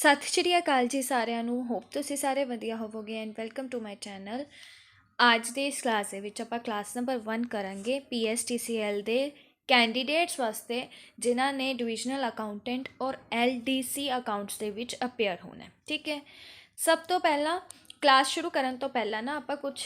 ਸਤਿ ਸ਼੍ਰੀ ਅਕਾਲ ਜੀ ਸਾਰਿਆਂ ਨੂੰ। ਹੋਪ ਤੁਸੀਂ ਸਾਰੇ ਵਧੀਆ ਹੋਵੋਗੇ and welcome to my channel. ਅੱਜ ਦੇ ਇਸ ਕਲਾਸ ਦੇ ਵਿੱਚ ਆਪਾਂ ਕਲਾਸ ਨੰਬਰ 1 ਕਰਾਂਗੇ PSTCL ਦੇ ਕੈਂਡੀਡੇਟਸ ਵਾਸਤੇ ਜਿਨ੍ਹਾਂ ਨੇ ਡਿਵੀਜ਼ਨਲ ਅਕਾਊਂਟੈਂਟ ਔਰ LDC ਅਕਾਊਂਟਸ ਦੇ ਵਿੱਚ ਅਪੇਅਰ ਹੋਣਾ। ਠੀਕ ਹੈ, ਸਭ ਤੋਂ ਪਹਿਲਾਂ ਕਲਾਸ ਸ਼ੁਰੂ ਕਰਨ ਤੋਂ ਪਹਿਲਾਂ ਨਾ ਆਪਾਂ ਕੁਝ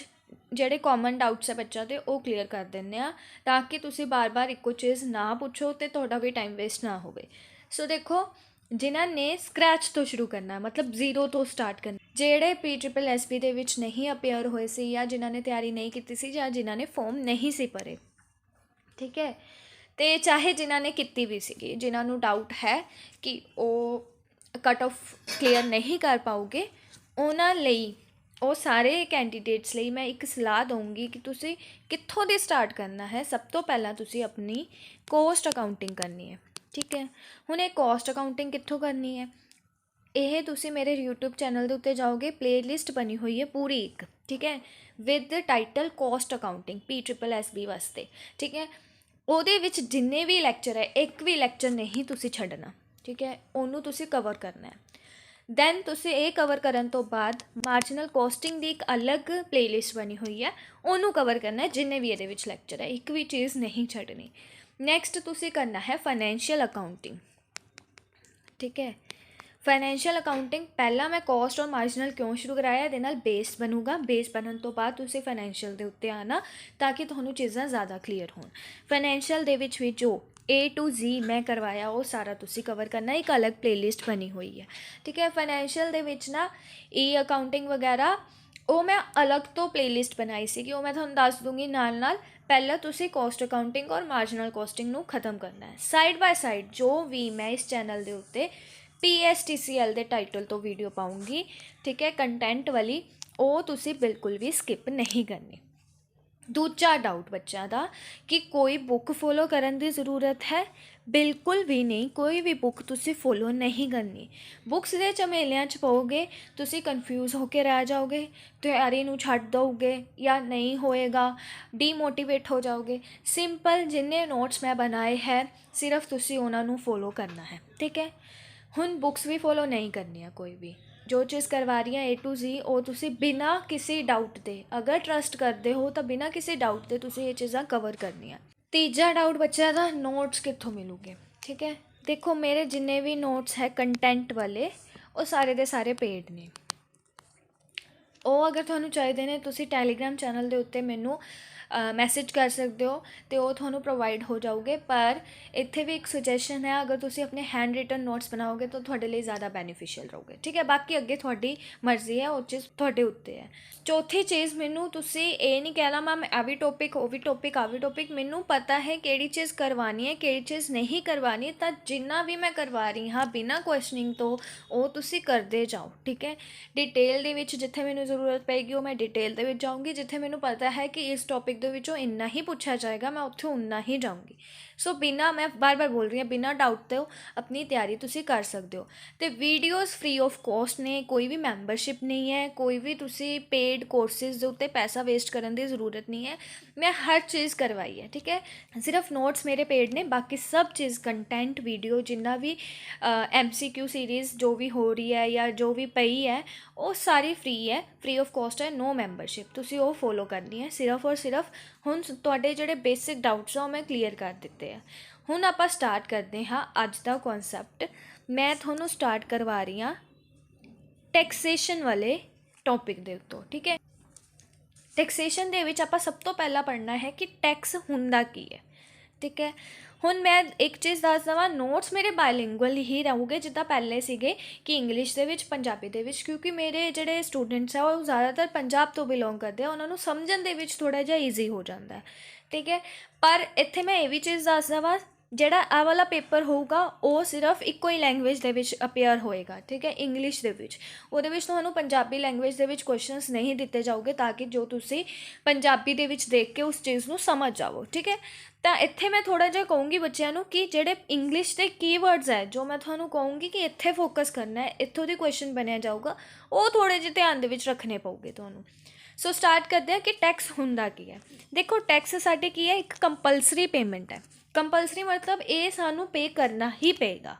ਜਿਹੜੇ ਕਾਮਨ ਡਾਊਟਸ ਹੈ ਬੱਚਿਆਂ ਦੇ ਉਹ ਕਲੀਅਰ ਕਰ ਦਿੰਦੇ ਆ, ਤਾਂ ਕਿ ਤੁਸੀਂ ਬਾਰ-ਬਾਰ ਇੱਕੋ ਚੀਜ਼ ਨਾ ਪੁੱਛੋ ਅਤੇ ਤੁਹਾਡਾ ਵੀ ਟਾਈਮ ਵੇਸਟ ਨਾ ਹੋਵੇ। ਸੋ ਦੇਖੋ, ਜਿਨ੍ਹਾਂ ਨੇ ਸਕਰੈਚ ਤੋਂ ਸ਼ੁਰੂ ਕਰਨਾ ਮਤਲਬ ਜ਼ੀਰੋ ਤੋਂ ਸਟਾਰਟ ਕਰਨਾ, ਜਿਹੜੇ PSSB ਦੇ ਵਿੱਚ ਨਹੀਂ ਅਪੇਅਰ ਹੋਏ ਸੀ ਜਾਂ ਜਿਨ੍ਹਾਂ ਨੇ ਤਿਆਰੀ ਨਹੀਂ ਕੀਤੀ ਸੀ ਜਾਂ ਜਿਨ੍ਹਾਂ ਨੇ ਫੋਰਮ ਨਹੀਂ ਸੀ ਭਰੇ, ਠੀਕ ਹੈ, ਅਤੇ ਚਾਹੇ ਜਿਨ੍ਹਾਂ ਨੇ ਕੀਤੀ ਵੀ ਸੀਗੀ, ਜਿਨ੍ਹਾਂ ਨੂੰ ਡਾਊਟ ਹੈ ਕਿ ਉਹ ਕੱਟ ਆਫ ਕਲੀਅਰ ਨਹੀਂ ਕਰ ਪਾਓਗੇ, ਉਹਨਾਂ ਲਈ, ਉਹ ਸਾਰੇ ਕੈਂਡੀਡੇਟਸ ਲਈ ਮੈਂ ਇੱਕ ਸਲਾਹ ਦਊਂਗੀ ਕਿ ਤੁਸੀਂ ਕਿੱਥੋਂ ਦੀ ਸਟਾਰਟ ਕਰਨਾ ਹੈ। ਸਭ ਤੋਂ ਪਹਿਲਾਂ ਤੁਸੀਂ ਆਪਣੀ ਕੋਸਟ ਅਕਾਊਂਟਿੰਗ ਕਰਨੀ ਹੈ। ਠੀਕ ਹੈ, ਹੁਣ ਇਹ ਕੋਸਟ ਅਕਾਊਂਟਿੰਗ ਕਿੱਥੋਂ ਕਰਨੀ ਹੈ, ਇਹ ਤੁਸੀਂ ਮੇਰੇ YouTube ਚੈਨਲ ਦੇ ਉੱਤੇ ਜਾਓਗੇ, ਪਲੇਲਿਸਟ ਬਣੀ ਹੋਈ ਹੈ ਪੂਰੀ ਇੱਕ, ਠੀਕ ਹੈ, with title cost accounting PSSB ਵਾਸਤੇ। ਠੀਕ ਹੈ, ਉਹਦੇ ਵਿੱਚ ਜਿੰਨੇ ਵੀ ਲੈਕਚਰ ਹੈ, ਇੱਕ ਵੀ ਲੈਕਚਰ ਨਹੀਂ ਤੁਸੀਂ ਛੱਡਣਾ। ਠੀਕ ਹੈ, ਉਹਨੂੰ ਤੁਸੀਂ ਕਵਰ ਕਰਨਾ ਹੈ। ਦੈਨ ਤੁਸੀਂ ਇਹ ਕਵਰ ਕਰਨ ਤੋਂ ਬਾਅਦ ਮਾਰਜਨਲ ਕੋਸਟਿੰਗ ਦੀ ਇੱਕ ਅਲੱਗ ਪਲੇਲਿਸਟ ਬਣੀ ਹੋਈ ਹੈ, ਉਹਨੂੰ ਕਵਰ ਕਰਨਾ ਹੈ। ਜਿੰਨੇ ਵੀ ਇਹਦੇ ਵਿੱਚ ਲੈਕਚਰ ਹੈ, ਇੱਕ ਵੀ ਚੀਜ਼ ਨਹੀਂ ਛੱਡਣੀ। ਨੈਕਸਟ ਤੁਸੀਂ ਕਰਨਾ ਹੈ ਫਾਈਨੈਂਸ਼ੀਅਲ ਅਕਾਊਂਟਿੰਗ। ਠੀਕ ਹੈ, ਫਾਈਨੈਂਸ਼ੀਅਲ ਅਕਾਊਂਟਿੰਗ ਪਹਿਲਾਂ ਮੈਂ ਕੋਸਟ ਔਰ ਮਾਰਜਨਲ ਕਿਉਂ ਸ਼ੁਰੂ ਕਰਾਇਆ, ਇਹਦੇ ਨਾਲ ਬੇਸ ਬਣੂਗਾ। ਬੇਸ ਬਣਨ ਤੋਂ ਬਾਅਦ ਤੁਸੀਂ ਫਾਈਨੈਂਸ਼ੀਅਲ ਦੇ ਉੱਤੇ ਆਉਣਾ, ਤਾਂ ਕਿ ਤੁਹਾਨੂੰ ਚੀਜ਼ਾਂ ਜ਼ਿਆਦਾ ਕਲੀਅਰ ਹੋਣ। ਫਾਈਨੈਂਸ਼ੀਅਲ ਦੇ ਵਿੱਚ ਵੀ ਜੋ A to Z ਮੈਂ ਕਰਵਾਇਆ ਉਹ ਸਾਰਾ ਤੁਸੀਂ ਕਵਰ ਕਰਨਾ, ਇੱਕ ਅਲੱਗ ਪਲੇਲਿਸਟ ਬਣੀ ਹੋਈ ਹੈ। ਠੀਕ ਹੈ, ਫਾਈਨੈਂਸ਼ੀਅਲ ਦੇ ਵਿੱਚ ਨਾ ਅਕਾਊਂਟਿੰਗ ਵਗੈਰਾ ਉਹ ਮੈਂ ਅਲੱਗ ਤੋਂ ਪਲੇਲਿਸਟ ਬਣਾਈ ਸੀਗੀ, ਉਹ ਮੈਂ ਤੁਹਾਨੂੰ ਦੱਸ ਦੂੰਗੀ ਨਾਲ ਨਾਲ। ਪਹਿਲਾਂ ਤੁਸੀਂ ਕੋਸਟ ਅਕਾਊਂਟਿੰਗ ਔਰ ਮਾਰਜਨਲ ਕੋਸਟਿੰਗ ਨੂੰ ਖ਼ਤਮ ਕਰਨਾ ਹੈ। ਸਾਈਡ ਬਾਏ ਸਾਈਡ ਜੋ ਵੀ ਮੈਂ ਇਸ ਚੈਨਲ ਦੇ ਉੱਤੇ PSTCL ਦੇ ਟਾਈਟਲ ਤੋਂ ਵੀਡੀਓ ਪਾਊਂਗੀ, ਠੀਕ ਹੈ, ਕੰਟੈਂਟ ਵਾਲੀ, ਉਹ ਤੁਸੀਂ ਬਿਲਕੁਲ ਵੀ ਸਕਿਪ ਨਹੀਂ ਕਰਨੀ। ਦੂਜਾ ਡਾਊਟ ਬੱਚਿਆਂ ਦਾ ਕਿ ਕੋਈ ਬੁੱਕ ਫੋਲੋ ਕਰਨ ਦੀ ਜ਼ਰੂਰਤ ਹੈ, ਬਿਲਕੁਲ ਵੀ ਨਹੀਂ। ਕੋਈ ਵੀ ਬੁੱਕ ਤੁਸੀਂ ਫੋਲੋ ਨਹੀਂ ਕਰਨੀ। ਬੁੱਕਸ ਦੇ ਝਮੇਲਿਆਂ 'ਚ ਪਓਗੇ, ਤੁਸੀਂ ਕਨਫਿਊਜ਼ ਹੋ ਕੇ ਰਹਿ ਜਾਓਗੇ, ਤਿਆਰੀ ਨੂੰ ਛੱਡ ਦਓਗੇ ਜਾਂ ਨਹੀਂ ਹੋਏਗਾ, ਡੀਮੋਟੀਵੇਟ ਹੋ ਜਾਓਗੇ। ਸਿੰਪਲ ਜਿੰਨੇ ਨੋਟਸ ਮੈਂ ਬਣਾਏ ਹੈ, ਸਿਰਫ ਤੁਸੀਂ ਉਹਨਾਂ ਨੂੰ ਫੋਲੋ ਕਰਨਾ ਹੈ। ਠੀਕ ਹੈ, ਹੁਣ ਬੁੱਕਸ ਵੀ ਫੋਲੋ ਨਹੀਂ ਕਰਨੀਆਂ ਕੋਈ ਵੀ। ਜੋ ਚੀਜ਼ ਕਰਵਾ ਰਹੀ ਹਾਂ A to Z, ਉਹ ਤੁਸੀਂ ਬਿਨਾਂ ਕਿਸੇ ਡਾਊਟ ਦੇ, ਅਗਰ ਟਰਸਟ ਕਰਦੇ ਹੋ ਤਾਂ ਬਿਨਾਂ ਕਿਸੇ ਡਾਊਟ ਦੇ ਤੁਸੀਂ ਇਹ ਚੀਜ਼ਾਂ ਕਵਰ ਕਰਨੀਆਂ। ਤੀਜਾ ਡਾਊਟ ਬੱਚਿਆਂ ਦਾ, ਨੋਟਸ ਕਿੱਥੋਂ ਮਿਲੂਗੇ। ਠੀਕ ਹੈ, ਦੇਖੋ ਮੇਰੇ ਜਿੰਨੇ ਵੀ ਨੋਟਸ ਹੈ ਕੰਟੈਂਟ ਵਾਲੇ, ਉਹ ਸਾਰੇ ਦੇ ਸਾਰੇ ਪੇਡ ਨੇ। ਉਹ ਅਗਰ ਤੁਹਾਨੂੰ ਚਾਹੀਦੇ ਨੇ, ਤੁਸੀਂ ਟੈਲੀਗ੍ਰਾਮ ਚੈਨਲ ਦੇ ਉੱਤੇ ਮੈਨੂੰ ਮੈਸੇਜ ਕਰ ਸਕਦੇ ਹੋ ਅਤੇ ਉਹ ਤੁਹਾਨੂੰ ਪ੍ਰੋਵਾਈਡ ਹੋ ਜਾਊਗੇ। ਪਰ ਇੱਥੇ ਵੀ ਇੱਕ ਸੁਜੈਸ਼ਨ ਹੈ, ਅਗਰ ਤੁਸੀਂ ਆਪਣੇ ਹੈਂਡ ਰਿਟਨ ਨੋਟਸ ਬਣਾਓਗੇ ਤਾਂ ਤੁਹਾਡੇ ਲਈ ਜ਼ਿਆਦਾ ਬੈਨੀਫੀਸ਼ੀਅਲ ਰਹੋਗੇ। ਠੀਕ ਹੈ, ਬਾਕੀ ਅੱਗੇ ਤੁਹਾਡੀ ਮਰਜ਼ੀ ਹੈ, ਉਹ ਚੀਜ਼ ਤੁਹਾਡੇ ਉੱਤੇ ਹੈ। ਚੌਥੀ ਚੀਜ਼, ਮੈਨੂੰ ਤੁਸੀਂ ਇਹ ਨਹੀਂ ਕਹਿਣਾ ਮੈਮ ਇਹ ਵੀ ਟੋਪਿਕ, ਉਹ ਵੀ ਟੋਪਿਕ, ਆ ਵੀ ਟੋਪਿਕ। ਮੈਨੂੰ ਪਤਾ ਹੈ ਕਿਹੜੀ ਚੀਜ਼ ਕਰਵਾਉਣੀ ਹੈ, ਕਿਹੜੀ ਚੀਜ਼ ਨਹੀਂ ਕਰਵਾਉਣੀ, ਤਾਂ ਜਿੰਨਾ ਵੀ ਮੈਂ ਕਰਵਾ ਰਹੀ ਹਾਂ ਬਿਨਾਂ ਕੁਐਸਚਨਿੰਗ ਤੋਂ, ਉਹ ਤੁਸੀਂ ਕਰਦੇ ਜਾਓ। ਠੀਕ ਹੈ, ਡਿਟੇਲ ਦੇ ਵਿੱਚ ਜਿੱਥੇ ਮੈਨੂੰ ਜ਼ਰੂਰਤ ਪਏਗੀ ਉਹ ਮੈਂ ਡਿਟੇਲ ਦੇ ਵਿੱਚ ਜਾਊਂਗੀ। ਜਿੱਥੇ ਮੈਨੂੰ ਪਤਾ ਹੈ ਕਿ ਇਸ ਟੋਪਿਕ ਦੇ ਵਿੱਚੋਂ ਇੰਨਾ ਹੀ ਪੁੱਛਿਆ ਜਾਏਗਾ, ਮੈਂ ਉੱਥੇ ਉਨਾ ਹੀ ਜਾਊਂਗੀ। ਸੋ ਬਿਨਾਂ, ਮੈਂ ਬਾਰ-ਬਾਰ ਬੋਲ ਰਹੀ ਹਾਂ, ਬਿਨਾਂ ਡਾਊਟ ਤੋਂ ਆਪਣੀ ਤਿਆਰੀ ਤੁਸੀਂ ਕਰ ਸਕਦੇ ਹੋ। ਅਤੇ ਵੀਡੀਓਜ਼ ਫ੍ਰੀ ਆਫ ਕੋਸਟ ਨੇ, ਕੋਈ ਵੀ ਮੈਂਬਰਸ਼ਿਪ ਨਹੀਂ ਹੈ, ਕੋਈ ਵੀ ਤੁਸੀਂ ਪੇਡ ਕੋਰਸਿਸ ਦੇ ਉੱਤੇ ਪੈਸਾ ਵੇਸਟ ਕਰਨ ਦੀ ਜ਼ਰੂਰਤ ਨਹੀਂ ਹੈ। ਮੈਂ ਹਰ ਚੀਜ਼ ਕਰਵਾਈ ਹੈ। ਠੀਕ ਹੈ, ਸਿਰਫ ਨੋਟਸ ਮੇਰੇ ਪੇਡ ਨੇ, ਬਾਕੀ ਸਭ ਚੀਜ਼ ਕੰਟੈਂਟ ਵੀਡੀਓ ਜਿੰਨਾ ਵੀ MCQ ਸੀਰੀਜ਼ ਜੋ ਵੀ ਹੋ ਰਹੀ ਹੈ ਜਾਂ ਜੋ ਵੀ ਪਈ ਹੈ, ਉਹ ਸਾਰੀ ਫ੍ਰੀ ਹੈ, ਫ੍ਰੀ ਆਫ ਕੋਸਟ ਹੈ, ਨੋ ਮੈਂਬਰਸ਼ਿਪ। ਤੁਸੀਂ ਉਹ ਫੋਲੋ ਕਰਨੀ ਹੈ ਸਿਰਫ ਔਰ ਸਿਰਫ। ਹੁਣ ਤੁਹਾਡੇ ਜਿਹੜੇ ਬੇਸਿਕ ਡਾਊਟਸ ਆ ਉਹ ਮੈਂ ਕਲੀਅਰ ਕਰ ਦਿੱਤੇ ਆ। ਹੁਣ ਆਪਾਂ ਸਟਾਰਟ ਕਰਦੇ ਹਾਂ ਅੱਜ ਦਾ ਕਨਸੈਪਟ। ਮੈਂ ਤੁਹਾਨੂੰ ਸਟਾਰਟ ਕਰਵਾ ਰਹੀ ਹਾਂ ਟੈਕਸੇਸ਼ਨ ਵਾਲੇ ਟੌਪਿਕ ਦੇ ਉੱਤੋਂ। ਠੀਕ ਹੈ, ਟੈਕਸੇਸ਼ਨ ਦੇ ਵਿੱਚ ਆਪਾਂ ਸਭ ਤੋਂ ਪਹਿਲਾਂ ਪੜ੍ਹਨਾ ਹੈ ਕਿ ਟੈਕਸ ਹੁੰਦਾ ਕੀ ਹੈ। ਠੀਕ ਹੈ, ਹੁਣ ਮੈਂ ਇੱਕ ਚੀਜ਼ ਦੱਸ ਦੇਵਾਂ, ਨੋਟਸ ਮੇਰੇ ਬਾਇਲਿੰਗੁਅਲ ਹੀ ਰਹੂਗੇ ਜਿੱਦਾਂ ਪਹਿਲੇ ਸੀਗੇ, ਕਿ ਇੰਗਲਿਸ਼ ਦੇ ਵਿੱਚ, ਪੰਜਾਬੀ ਦੇ ਵਿੱਚ, ਕਿਉਂਕਿ ਮੇਰੇ ਜਿਹੜੇ ਸਟੂਡੈਂਟਸ ਆ ਉਹ ਜ਼ਿਆਦਾਤਰ ਪੰਜਾਬ ਤੋਂ ਬਿਲੋਂਗ ਕਰਦੇ ਆ, ਉਹਨਾਂ ਨੂੰ ਸਮਝਣ ਦੇ ਵਿੱਚ ਥੋੜ੍ਹਾ ਜਿਹਾ ਈਜ਼ੀ ਹੋ ਜਾਂਦਾ। ਠੀਕ ਹੈ, ਪਰ ਇੱਥੇ ਮੈਂ ਇਹ ਵੀ ਚੀਜ਼ ਦੱਸ ਦੇਵਾਂ, ਜਿਹੜਾ ਆਹ ਵਾਲਾ ਪੇਪਰ ਹੋਊਗਾ ਉਹ ਸਿਰਫ ਇੱਕੋ ਹੀ ਲੈਂਗੁਏਜ ਦੇ ਵਿੱਚ ਅਪੇਅਰ ਹੋਏਗਾ। ਠੀਕ ਹੈ, ਇੰਗਲਿਸ਼ ਦੇ ਵਿੱਚ। ਉਹਦੇ ਵਿੱਚ ਤੁਹਾਨੂੰ ਪੰਜਾਬੀ ਲੈਂਗੁਏਜ ਦੇ ਵਿੱਚ ਕੁਐਸਚਨਸ ਨਹੀਂ ਦਿੱਤੇ ਜਾਓਗੇ, ਤਾਂ ਕਿ ਜੋ ਤੁਸੀਂ ਪੰਜਾਬੀ ਦੇ ਵਿੱਚ ਦੇਖ ਕੇ ਉਸ ਚੀਜ਼ ਨੂੰ ਸਮਝ ਜਾਵੋ। ਠੀਕ ਹੈ, ਤਾਂ ਇੱਥੇ ਮੈਂ ਥੋੜ੍ਹਾ ਜਿਹਾ ਕਹੂੰਗੀ ਬੱਚਿਆਂ ਨੂੰ ਕਿ ਜਿਹੜੇ ਇੰਗਲਿਸ਼ ਦੇ ਕੀਵਰਡਸ ਹੈ, ਜੋ ਮੈਂ ਤੁਹਾਨੂੰ ਕਹੂੰਗੀ ਕਿ ਇੱਥੇ ਫੋਕਸ ਕਰਨਾ ਹੈ, ਇੱਥੋਂ ਦੀ ਕੁਐਸਚਨ ਬਣਿਆ ਜਾਊਗਾ, ਉਹ ਥੋੜ੍ਹੇ ਜਿਹੇ ਧਿਆਨ ਦੇ ਵਿੱਚ ਰੱਖਣੇ ਪਊਗੇ ਤੁਹਾਨੂੰ। ਸੋ ਸਟਾਰਟ ਕਰਦੇ ਹਾਂ ਕਿ ਟੈਕਸ ਹੁੰਦਾ ਕੀ ਹੈ। ਦੇਖੋ, ਟੈਕਸ ਸਾਡੇ ਕੀ ਹੈ, ਇੱਕ ਕੰਪਲਸਰੀ ਪੇਮੈਂਟ ਹੈ। ਕੰਪਲਸਰੀ ਮਤਲਬ ਇਹ ਸਾਨੂੰ ਪੇ ਕਰਨਾ ਹੀ ਪਏਗਾ।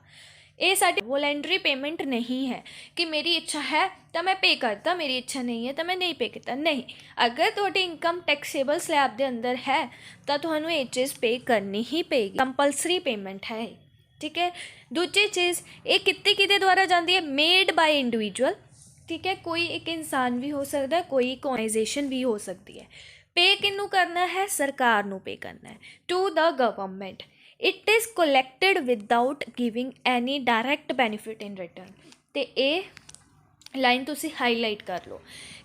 ये साडी वॉलंटरी पेमेंट नहीं है कि मेरी इच्छा है तो मैं पे करता, मेरी इच्छा नहीं है तो मैं नहीं पे करता। नहीं, अगर तुहाडी इनकम टैक्सेबल स्लैब के अंदर है तो तुहानू ये चीज़ पे करनी ही पेगी, कंपलसरी पेमेंट है। ठीक है। दूजी चीज़, ये कितने किहदे द्वारा जाती है? Made by individual. ठीक है, कोई एक इंसान भी हो सकता है, कोई एक ऑर्गेनाइजेशन भी हो सकती है। पे किनू करना है? सरकार नू पे करना है, to the government. It is collected without giving any direct benefit in return. तो ये लाइन तुसी हाईलाइट कर लो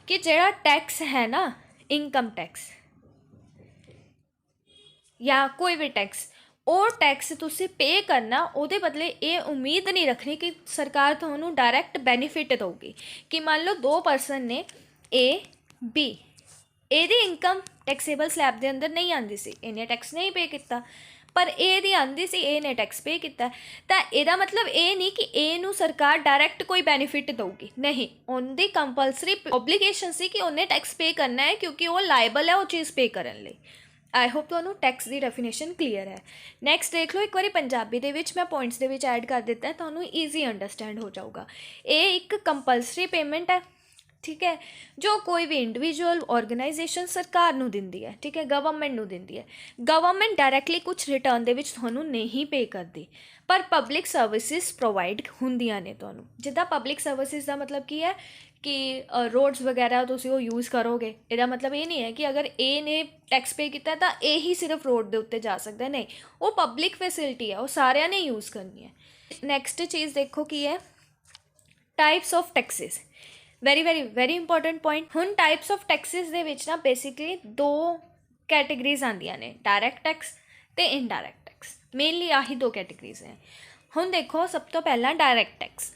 कि जिहड़ा टैक्स है ना, इनकम टैक्स या कोई भी टैक्स, वो टैक्स तुसी पे करना, उहदे बदले ये उम्मीद नहीं रखनी कि सरकार तुहानू डायरैक्ट बेनीफिट देगी। कि मान लो 2 पर्सन ने ए बी, ਇਹਦੀ इनकम टैक्सेबल स्लैब के अंदर नहीं आती सी, इन्हें टैक्स नहीं पे किया, पर ਇਹਦੀ आती सी, ਇਹਨੇ टैक्स पे किया। तो ਇਹਦਾ मतलब ये नहीं कि ਇਹਨੂੰ सरकार डायरैक्ट कोई बेनीफिट देगी, नहीं, उनकी कंपलसरी ओबलीगेशन सी कि उन्हें टैक्स पे करना है क्योंकि वो लाइबल है वो चीज़ पे करने लई। आई होप तुहानू टैक्स की डेफिनेशन क्लीयर है। नैक्सट देख लो, एक बार पंजाबी दे विच मैं पॉइंट्स दे विच ऐड कर दिता है, तुहानू ईजी अंडरस्टैंड हो जाऊगा। ये एक कंपलसरी पेमेंट है, ठीक है, जो कोई भी इंडिविजुअल ऑर्गेनाइजेशन सरकार नू दिंदी है। ठीक है, गवर्नमेंट नू दिंदी है। गवर्नमेंट डायरैक्टली कुछ रिटर्न दे विच तुहानू नहीं पे करती, पर पब्लिक सर्विसिज प्रोवाइड होंदियां ने तुहानू। जिद्दां पब्लिक सर्विसिज का मतलब की है कि रोड्स वगैरह तुसी वो यूज़ करोगे, ਇਹਦਾ मतलब ये नहीं है कि अगर ए ने टैक्स पे किया तो ए ही सिर्फ रोड के उत्ते जा सकता है, नहीं, वो पब्लिक फैसिलिटी है, वो सारिਆਂ ने यूज़ करनी है। नैक्सट चीज़ देखो की है, types of taxis. Very important point. हुण टाइप्स ऑफ टैक्सिस दे विच ना बेसिकली 2 कैटेगरीज आंदियां ने, डायरैक्ट टैक्स ते इनडायरैक्ट टैक्स। मेनली आही 2 कैटेगरीज हैं। हुण देखो, सब तो पहला डायरैक्ट टैक्स।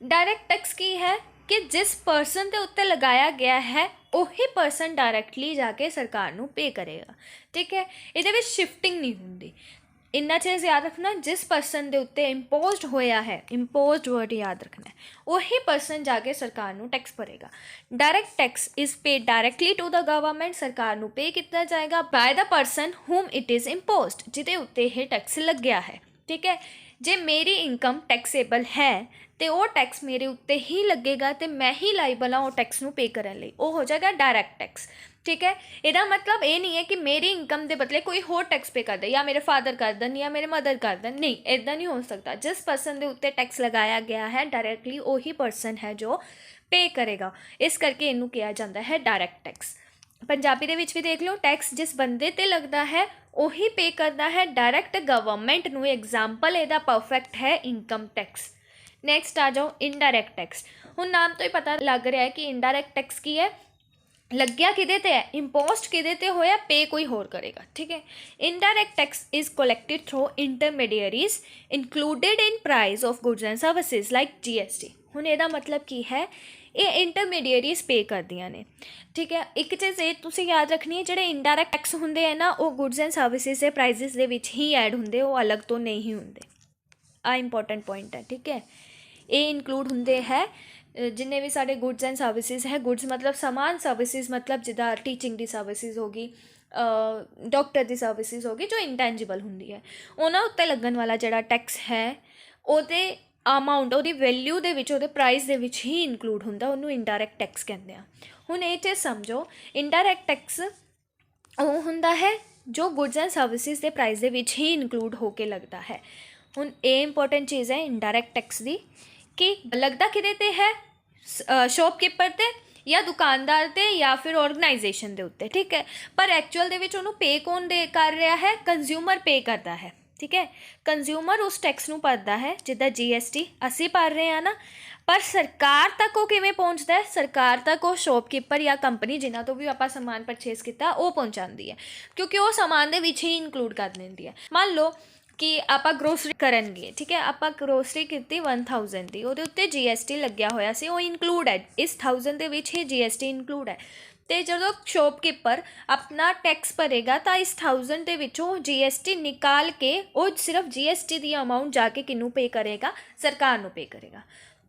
डायरैक्ट टैक्स की है कि जिस पर्सन के उत्ते लगाया गया है उही पर्सन डायरैक्टली जाके सरकार नू पे करेगा। ठीक है, इहदे विच शिफ्टिंग नहीं हुंदी। इन्ना चीज़ याद रखना, जिस पर्सन के उत्ते इंपोज्ड होया है, इंपोज्ड वर्ड याद रखना है, वही पर्सन जाके सरकार नू टैक्स भरेगा। Direct tax is paid directly to the government. सरकार नू पे किया जाएगा by the person whom it is imposed, जिहदे उत्ते यह टैक्स लग गया है। ठीक है, जे मेरी इनकम टैक्सेबल है तो वो टैक्स मेरे उत्ते ही लगेगा तो मैं ही लाइबल हाँ वो टैक्स नू पे करने लई, वो हो जाएगा डायरैक्ट टैक्स। ठीक है, ਇਹਦਾ मतलब ये नहीं है कि मेरी इनकम के बदले कोई होर टैक्स पे कर दे, या मेरे फादर कर दें या मेरे मदर कर दें, नहीं, इदा नहीं हो सकता। जिस पर्सन के उत्ते टैक्स लगाया गया है डायरैक्टली वही पर्सन है जो पे करेगा, इस करके इनू कहा जाता है डायरैक्ट टैक्स। पंजाबी दे विच भी देख लो, टैक्स जिस बंदे ते लगता है वही पे करता है डायरैक्ट गवर्नमेंट नू। एग्जाम्पल ਇਹਦਾ परफेक्ट है इनकम टैक्स। नैक्सट आ जाओ इनडायरैक्ट टैक्स। हुण नाम तो ही पता लग रहा है कि इनडायरैक्ट टैक्स की है, लग्या किदे ते है, इंपोस्ट किदे ते होया, पे कोई होर करेगा। ठीक है, indirect tax is collected through intermediaries included in price of goods and services like GST। हुण ਇਹਦਾ मतलब की है, ये इंटरमीडियरीज पे करदियां ने। ठीक है, एक चीज़ ये तुसीं याद रखनी है, जिहड़े इनडायरैक्ट टैक्स हुंदे है ना, वो गुड्स एंड सर्विसेज के प्राइसिस दे विच ही ऐड हुंदे, वो अलग तो नहीं हुंदे। आ इंपॉर्टेंट पॉइंट है। ठीक है, ये इंक्लूड होंगे है जिन्ने भी साढ़े गुड्स एंड सर्विसेज है। गुड्स मतलब समान, सर्विसेज मतलब जिदा टीचिंग की सर्विसेज होगी, डॉक्टर की सर्विसेज होगी जो इंटेंजिबल होंगी है, उन्होंने उत्ते लगन वाला जिहड़ा टैक्स है ਉਹਦੇ अमाउंट, ਉਹਦੀ वैल्यू ਦੇ ਵਿੱਚ, ਉਹਦੇ प्राइस ਦੇ ਵਿੱਚ ही इंक्लूड ਹੁੰਦਾ, ਉਹਨੂੰ इनडायरैक्ट टैक्स कहते हैं। ਹੁਣ ਇਹ चीज़ समझो, इनडायरैक्ट टैक्स ਉਹ ਹੁੰਦਾ है जो गुड्स एंड सर्विसेज के प्राइस ਦੇ ਵਿੱਚ ही इंक्लूड होके लगता है। ਹੁਣ ਇਹ इंपॉर्टेंट चीज़ है इनडायरैक्ट टैक्स की, कि लगता किदे ते है, शॉपकीपर ते या दुकानदार ते या फिर ऑर्गेनाइजेशन के उत्ते। ठीक है, पर एक्चुअल दे विच उहनूं पे कौन दे कर रहा है? कंज्यूमर पे करता है। ठीक है, कंज्यूमर उस टैक्स नूं भरदा है, जिद्दां GST असीं भर रहे हैं ना, पर सरकार तक वो किवें पहुँचता है? सरकार तक वो शॉपकीपर या कंपनी जिन्हां तो भी आपां समान परचेज किया वो पहुँचाती है, क्योंकि वो समान दे विच ही इंक्लूड कर देंदी है। मान लो कि आप ग्रोसरी करन गए, ठीक है, आप ग्रोसरी की 1000 की, वो उत्ते GST लग्या होया सी, वो इंक्लूड है, इस 1000 के विच ही GST इंक्लूड है। तो जो शॉपकीपर अपना टैक्स भरेगा तो इस 1000 के विचों GST निकाल के वो सिर्फ GST की अमाउंट जाके किनू पे करेगा? सरकार नू पे करेगा।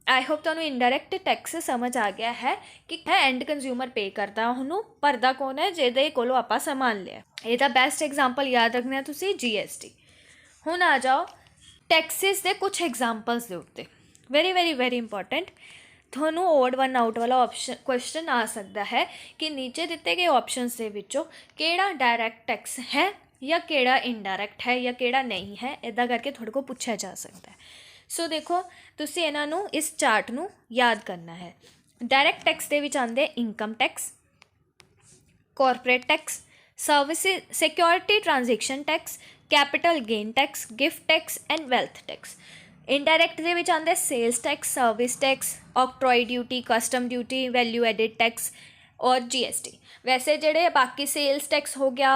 आई होप तुहानू इनडायरैक्ट टैक्स समझ आ गया है कि एंड कंज्यूमर पे करता, उन्होंने भरदा कौन है? जिहदे कोलों आपां समान लिया। ਇਹਦਾ बेस्ट एग्जाम्पल याद रखना है तुसीं, GST। हुण आ जाओ टैक्सिस दे कुछ एग्जाम्पल्स दे उत्ते वेरी वेरी वेरी इंपॉर्टेंट ਤੁਹਾਨੂੰ ओड वन आउट वाला ऑप्शन क्वेश्चन आ सकता है कि नीचे दिते गए ऑप्शनस दे विचों किहड़ा डायरैक्ट टैक्स है या किहड़ा इनडायरैक्ट है या किहड़ा नहीं है, इदां करके थोड़े को पूछा जा सकता है। सो देखो तुसीं इन्हां नूं इस चार्ट नूं याद करना है। डायरैक्ट टैक्स दे विच आंदे income tax, corporate tax, service security transaction tax, capital gain tax, gift tax and wealth tax. Indirect दे विच आंदे sales tax, service tax, octroi duty, custom duty, value added tax और जीएसटी। वैसे जेडे बाकी सेल्स टैक्स हो गया,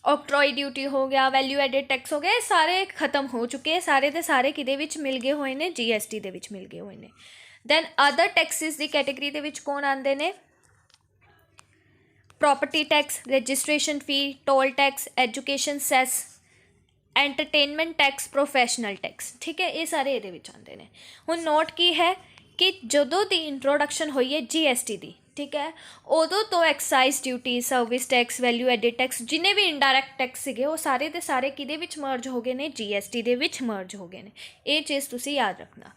octroi duty हो गया, वैल्यू एडिड टैक्स हो गया, सारे खत्म हो चुके हैं। सारे दे सारे किदे विच मिल गए हुए ने, जीएसटी दे विच मिल गए हुए ने। दैन अदर टैक्सिस की कैटेगरी दे विच कौन आंदे ने? Property tax, registration fee, toll tax, education cess, entertainment tax, professional tax. ठीक है, ये सारे ये आते हैं। हुण नोट की है कि जदों दी इंट्रोडक्शन हुई है जीएसटी की, ठीक है, उदों तो excise duty, service tax, value added tax, जिन्हें भी इंडायरैक्ट टैक्स सीगे वो सारे के सारे किहदे विच मर्ज हो गए ने? जीएसटी दे विच मर्ज हो गए ने। ये चीज़ तुसीं याद रखना।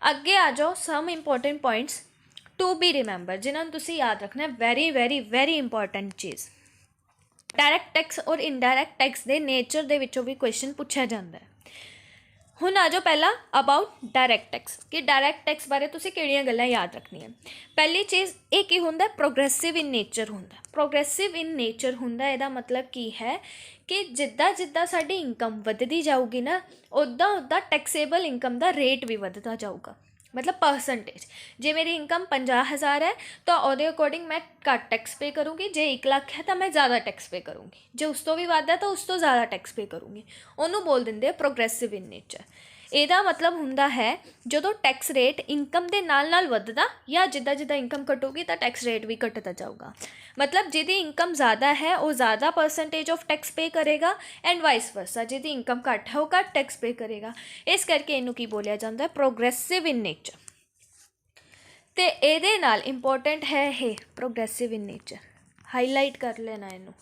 अगे आ जाओ some important points to be remember जिन्होंने तुसीं याद रखना है। वेरी वेरी वेरी इंपॉर्टेंट चीज़, डायरैक्ट टैक्स और इनडायरैक्ट टैक्स के नेचर के विचों भी क्वेश्चन पूछा जाता है। हुण आ जाओ पहला अबाउट डायरैक्ट टैक्स कि डायरैक्ट टैक्स बारे तुसीं किहड़ियां गल्लां याद रखनियां। पहली चीज़ ये की हुंदा? प्रोग्रैसिव इन नेचर हुंदा। प्रोग्रैसिव इन नेचर हुंदा इहदा मतलब की है कि जिद्दां जिद्दां साडी इनकम वधदी जाऊगी ना, उद्दां उद्दां टैक्सेबल इनकम का रेट भी वधदा जाऊगा, मतलब परसेंटेज। जे मेरी इनकम 50,000 है तो उसके अकॉर्डिंग मैं घट टैक्स पे करूँगी, जे 1 लाख है तो मैं ज़्यादा टैक्स पे करूँगी, जे उस तो भी वध है तो उस तो ज़्यादा टैक्स पे करूँगी। उन्होंने बोल देंगे प्रोग्रैसिव इन नेचर। ਇਹਦਾ मतलब ਹੁੰਦਾ है ਜਦੋਂ टैक्स रेट इनकम के नाल वधदा या जिद्दां जिद्दां इनकम घटूगी तो टैक्स रेट भी घटता जाऊगा। मतलब जिहदी इनकम ज़्यादा है वो ज़्यादा परसेंटेज ऑफ टैक्स पे करेगा एंड वाइस वर्सा, जिहदी इनकम घट है वो घट टैक्स पे करेगा। इस करके इनू की बोलिया जाता है? प्रोग्रैसिव इन नेचर। तो ये नाल इंपॉर्टेंट है ये प्रोग्रैसिव इन नेचर, हाईलाइट कर लेना इनू।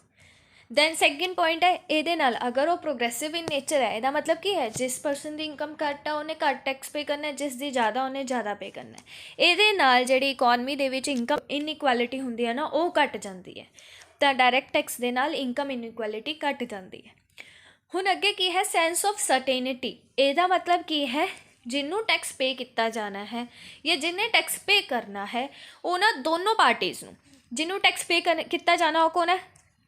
दैन सैकेंड पॉइंट है ये नाल अगर वो प्रोग्रैसिव इन नेचर है, इसका मतलब की है जिस परसन की इनकम घट है उन्हें घट टैक्स पे करना है, जिस दी ज़्यादा उन्हें ज़्यादा पे करना है। ये नाल जिहड़ी इकॉनमी दे विच इनकम इनइक्वैलिटी हुंदी है ना, वो घट जाती है। तो डायरैक्ट टैक्स दे नाल इनकम इनइक्वैलिटी घट जाती है। हुण अगे की है? Sense of certainty. इसका मतलब की है? जिन्हों टैक्स पे किया जाना है या जिन्हें टैक्स पे करना है, उन्होंने दोनों पार्टीज़ नूं, जिन्हों टैक्स पे किया जाना वो कौन है?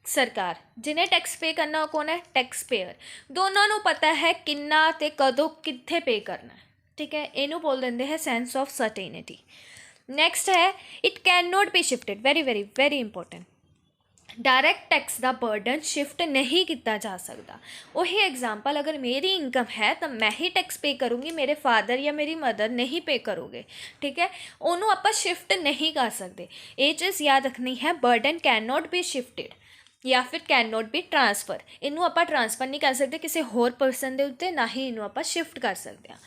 सरकार। जिन्हें टैक्स पे करना वो कौन है? Tax payer. दोनों को पता है किन्ना ते कदों कित्थे पे करना है। ठीक है, इनू बोल देंगे है सेंस ऑफ सर्टेनिटी। नैक्सट है it can not be shifted. Very very very important. Direct tax का बर्डन शिफ्ट नहीं किया जा सकता। वही एग्जाम्पल, अगर मेरी इनकम है तो मैं ही टैक्स पे करूँगी, मेरे फादर या मेरी मदर नहीं पे करोगे। ठीक है, उन्होंने आप शिफ्ट नहीं कर सकते। ये चीज़ याद रखनी है, burden can not be shifted या फिर कैन नॉट बी ट्रांसफर। इनू आप ट्रांसफर नहीं कर सकते किसी होर परसन के उत्ते, ना ही इनू आप शिफ्ट कर सकते हैं।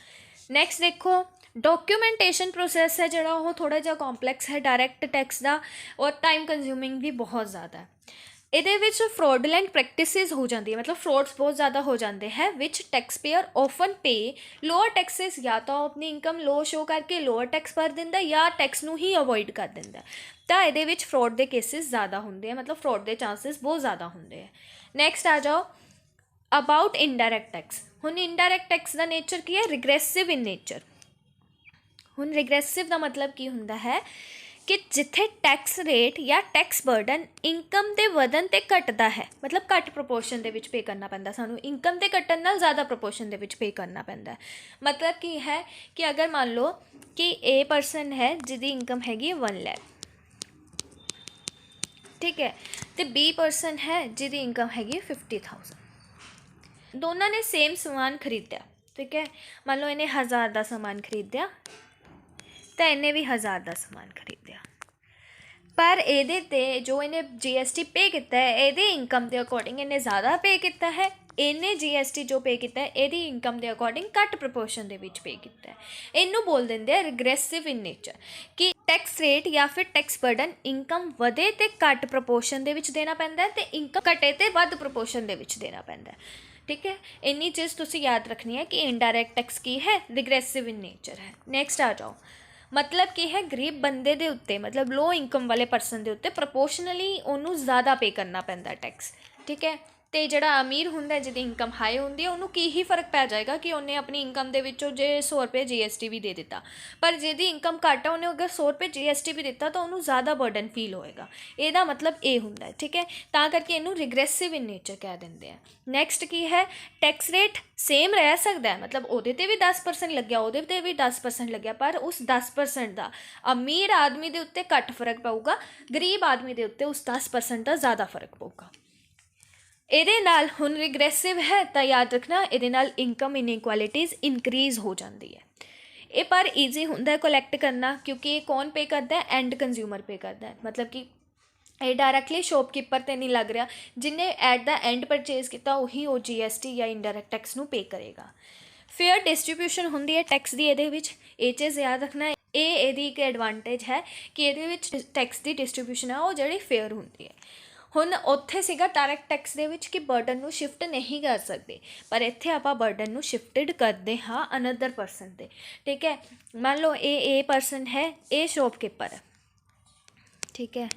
नैक्सट देखो डॉक्यूमेंटेशन प्रोसैस है जोड़ा वो थोड़ा जहा कॉम्पलैक्स है डायरैक्ट टैक्स का, और टाइम कंज्यूमिंग भी बहुत ज़्यादा है। ये फ्रॉडलेंट प्रैक्टिसेस हो जाती है, मतलब फ्रॉड्स बहुत ज़्यादा हो जाते हैं, विच टैक्स पेयर ऑफन पे लोअर टैक्सेस, या तो अपनी इनकम लो शो करके लोअर टैक्स भर दिंदा या टैक्स नूं ही अवॉइड कर दिंदा। तो ये फ्रॉड के केसिस ज़्यादा होंगे हैं, मतलब फ्रॉड के चांसिस बहुत ज़्यादा होंगे हैं। नैक्सट आ जाओ अबाउट इनडायरैक्ट टैक्स। हुण इनडायरैक्ट टैक्स का नेचर की है? रिग्रैसिव इन नेचर। हुण रिग्रैसिव का मतलब की हुंदा है कि जिथे टैक्स रेट या टैक्स बर्डन इनकम के वधन ते घटदा है, मतलब घट प्रपोर्शन के पे करना पैंदा सानू, इनकम के घटन नाल ज़्यादा प्रपोर्शन के पे करना पैंदा है। मतलब की है कि अगर मान लो कि ए परसन है जिसकी इनकम हैगी 1 लाख, ठीक है, तो बी परसन है जिसकी इनकम हैगी 50,000। दोनों ने सेम समान खरीदा, ठीक है, मान लो इन्हें 1000 का समान खरीदा तो इन्हें भी 1000 का समान खरीदा, पर ये ते जो इन्हें जीएसटी पे किया है ये इनकम के अकॉर्डिंग इन्हें ज़्यादा पे किया है, इन्हें जीएसटी जो पे किया है ये इनकम के अकॉर्डिंग घट प्रपोर्शन के पे किया है। इनू बोल देंगे रिग्रैसिव इन नेचर कि टैक्स रेट या फिर टैक्स बर्डन इनकम वधे तो घट प्रपोर्शन के देना पैंदा है, तो इनकम घटे तो वध प्रपोर्शन के देना पैंदा है। ठीक है, इन्नी चीज़ तुसी याद रखनी है कि इनडायरैक्ट टैक्स की है, रिग्रेसिव इन नेचर है। नैक्सट आ जाओ, मतलब कि है गरीब बंदे दे उत्ते, मतलब लो इनकम वाले परसन दे उत्ते प्रपोर्शनली उन्होंने ज़्यादा पे करना पैंदा टैक्स, ठीक है। तो जिहड़ा अमीर हुंदा जिहदी इनकम हाई हुंदी है उन्होंने की ही फर्क पै जाएगा कि उन्हें अपनी इनकम दे विचों जे 100 रुपये GST भी दे दिता, पर जिहदी इनकम घट है उन्हें अगर 100 रुपये GST भी दिता तो उन्होंने ज़्यादा बर्डन फील होएगा। ਇਹਦਾ मतलब ये हुंदा है, ठीक है, ਤਾਂ ਕਰਕੇ ਇਹਨੂੰ रिग्रेसिव इन नेचर कह ਦਿੰਦੇ ਆ। नैक्सट की है टैक्स रेट सेम रह सकता है, मतलब ਉਹਦੇ ਤੇ भी 10% लग्या, ਉਹਦੇ ਤੇ भी 10% लग्या, पर उस 10% का अमीर आदमी के उत्ते घट फर्क पऊगा, गरीब आदमी के उत्ते उस 10% का ज़्यादा फर्क पऊगा। ਇਹਦੇ ਨਾਲ ਹੁਣ ਰਿਗਰੈਸਿਵ ਹੈ ਤਾਂ याद रखना ਇਹਦੇ ਨਾਲ इनकम इनइक्वालिटीज़ इंक्रीज़ हो जाती है। ये पर ईजी होंगे कलैक्ट करना, क्योंकि ये कौन पे करता है, एंड कंज्यूमर पे करता है, मतलब कि ये डायरैक्टली शॉपकीपर तो नहीं लग रहा, जिन्हें एट द एंड परचेज किया उही वो GST या इनडायरैक्ट टैक्स नूं पे करेगा। फेयर डिस्ट्रीब्यूशन होंदी है टैक्स की, ये चीज़ याद रखना, ये एक एडवांटेज है कि ये टैक्स की डिस्ट्रीब्यूशन है वो जी फेयर होंदी है। ਹੁਣ ਉੱਥੇ ਸੀਗਾ ਡਾਇਰੈਕਟ ਟੈਕਸ ਦੇ ਵਿੱਚ ਕਿ ਬਰਡਨ ਨੂੰ ਸ਼ਿਫਟ ਨਹੀਂ ਕਰ ਸਕਦੇ, ਪਰ ਇੱਥੇ ਆਪਾਂ ਬਰਡਨ ਨੂੰ ਸ਼ਿਫਟਡ ਕਰਦੇ ਹਾਂ ਅਨਦਰ ਪਰਸਨ 'ਤੇ, ਠੀਕ ਹੈ। ਮੰਨ ਲਓ ਇਹ ਪਰਸਨ ਹੈ, ਇਹ ਸ਼ੌਪਕੀਪਰ ਹੈ, ਠੀਕ ਹੈ,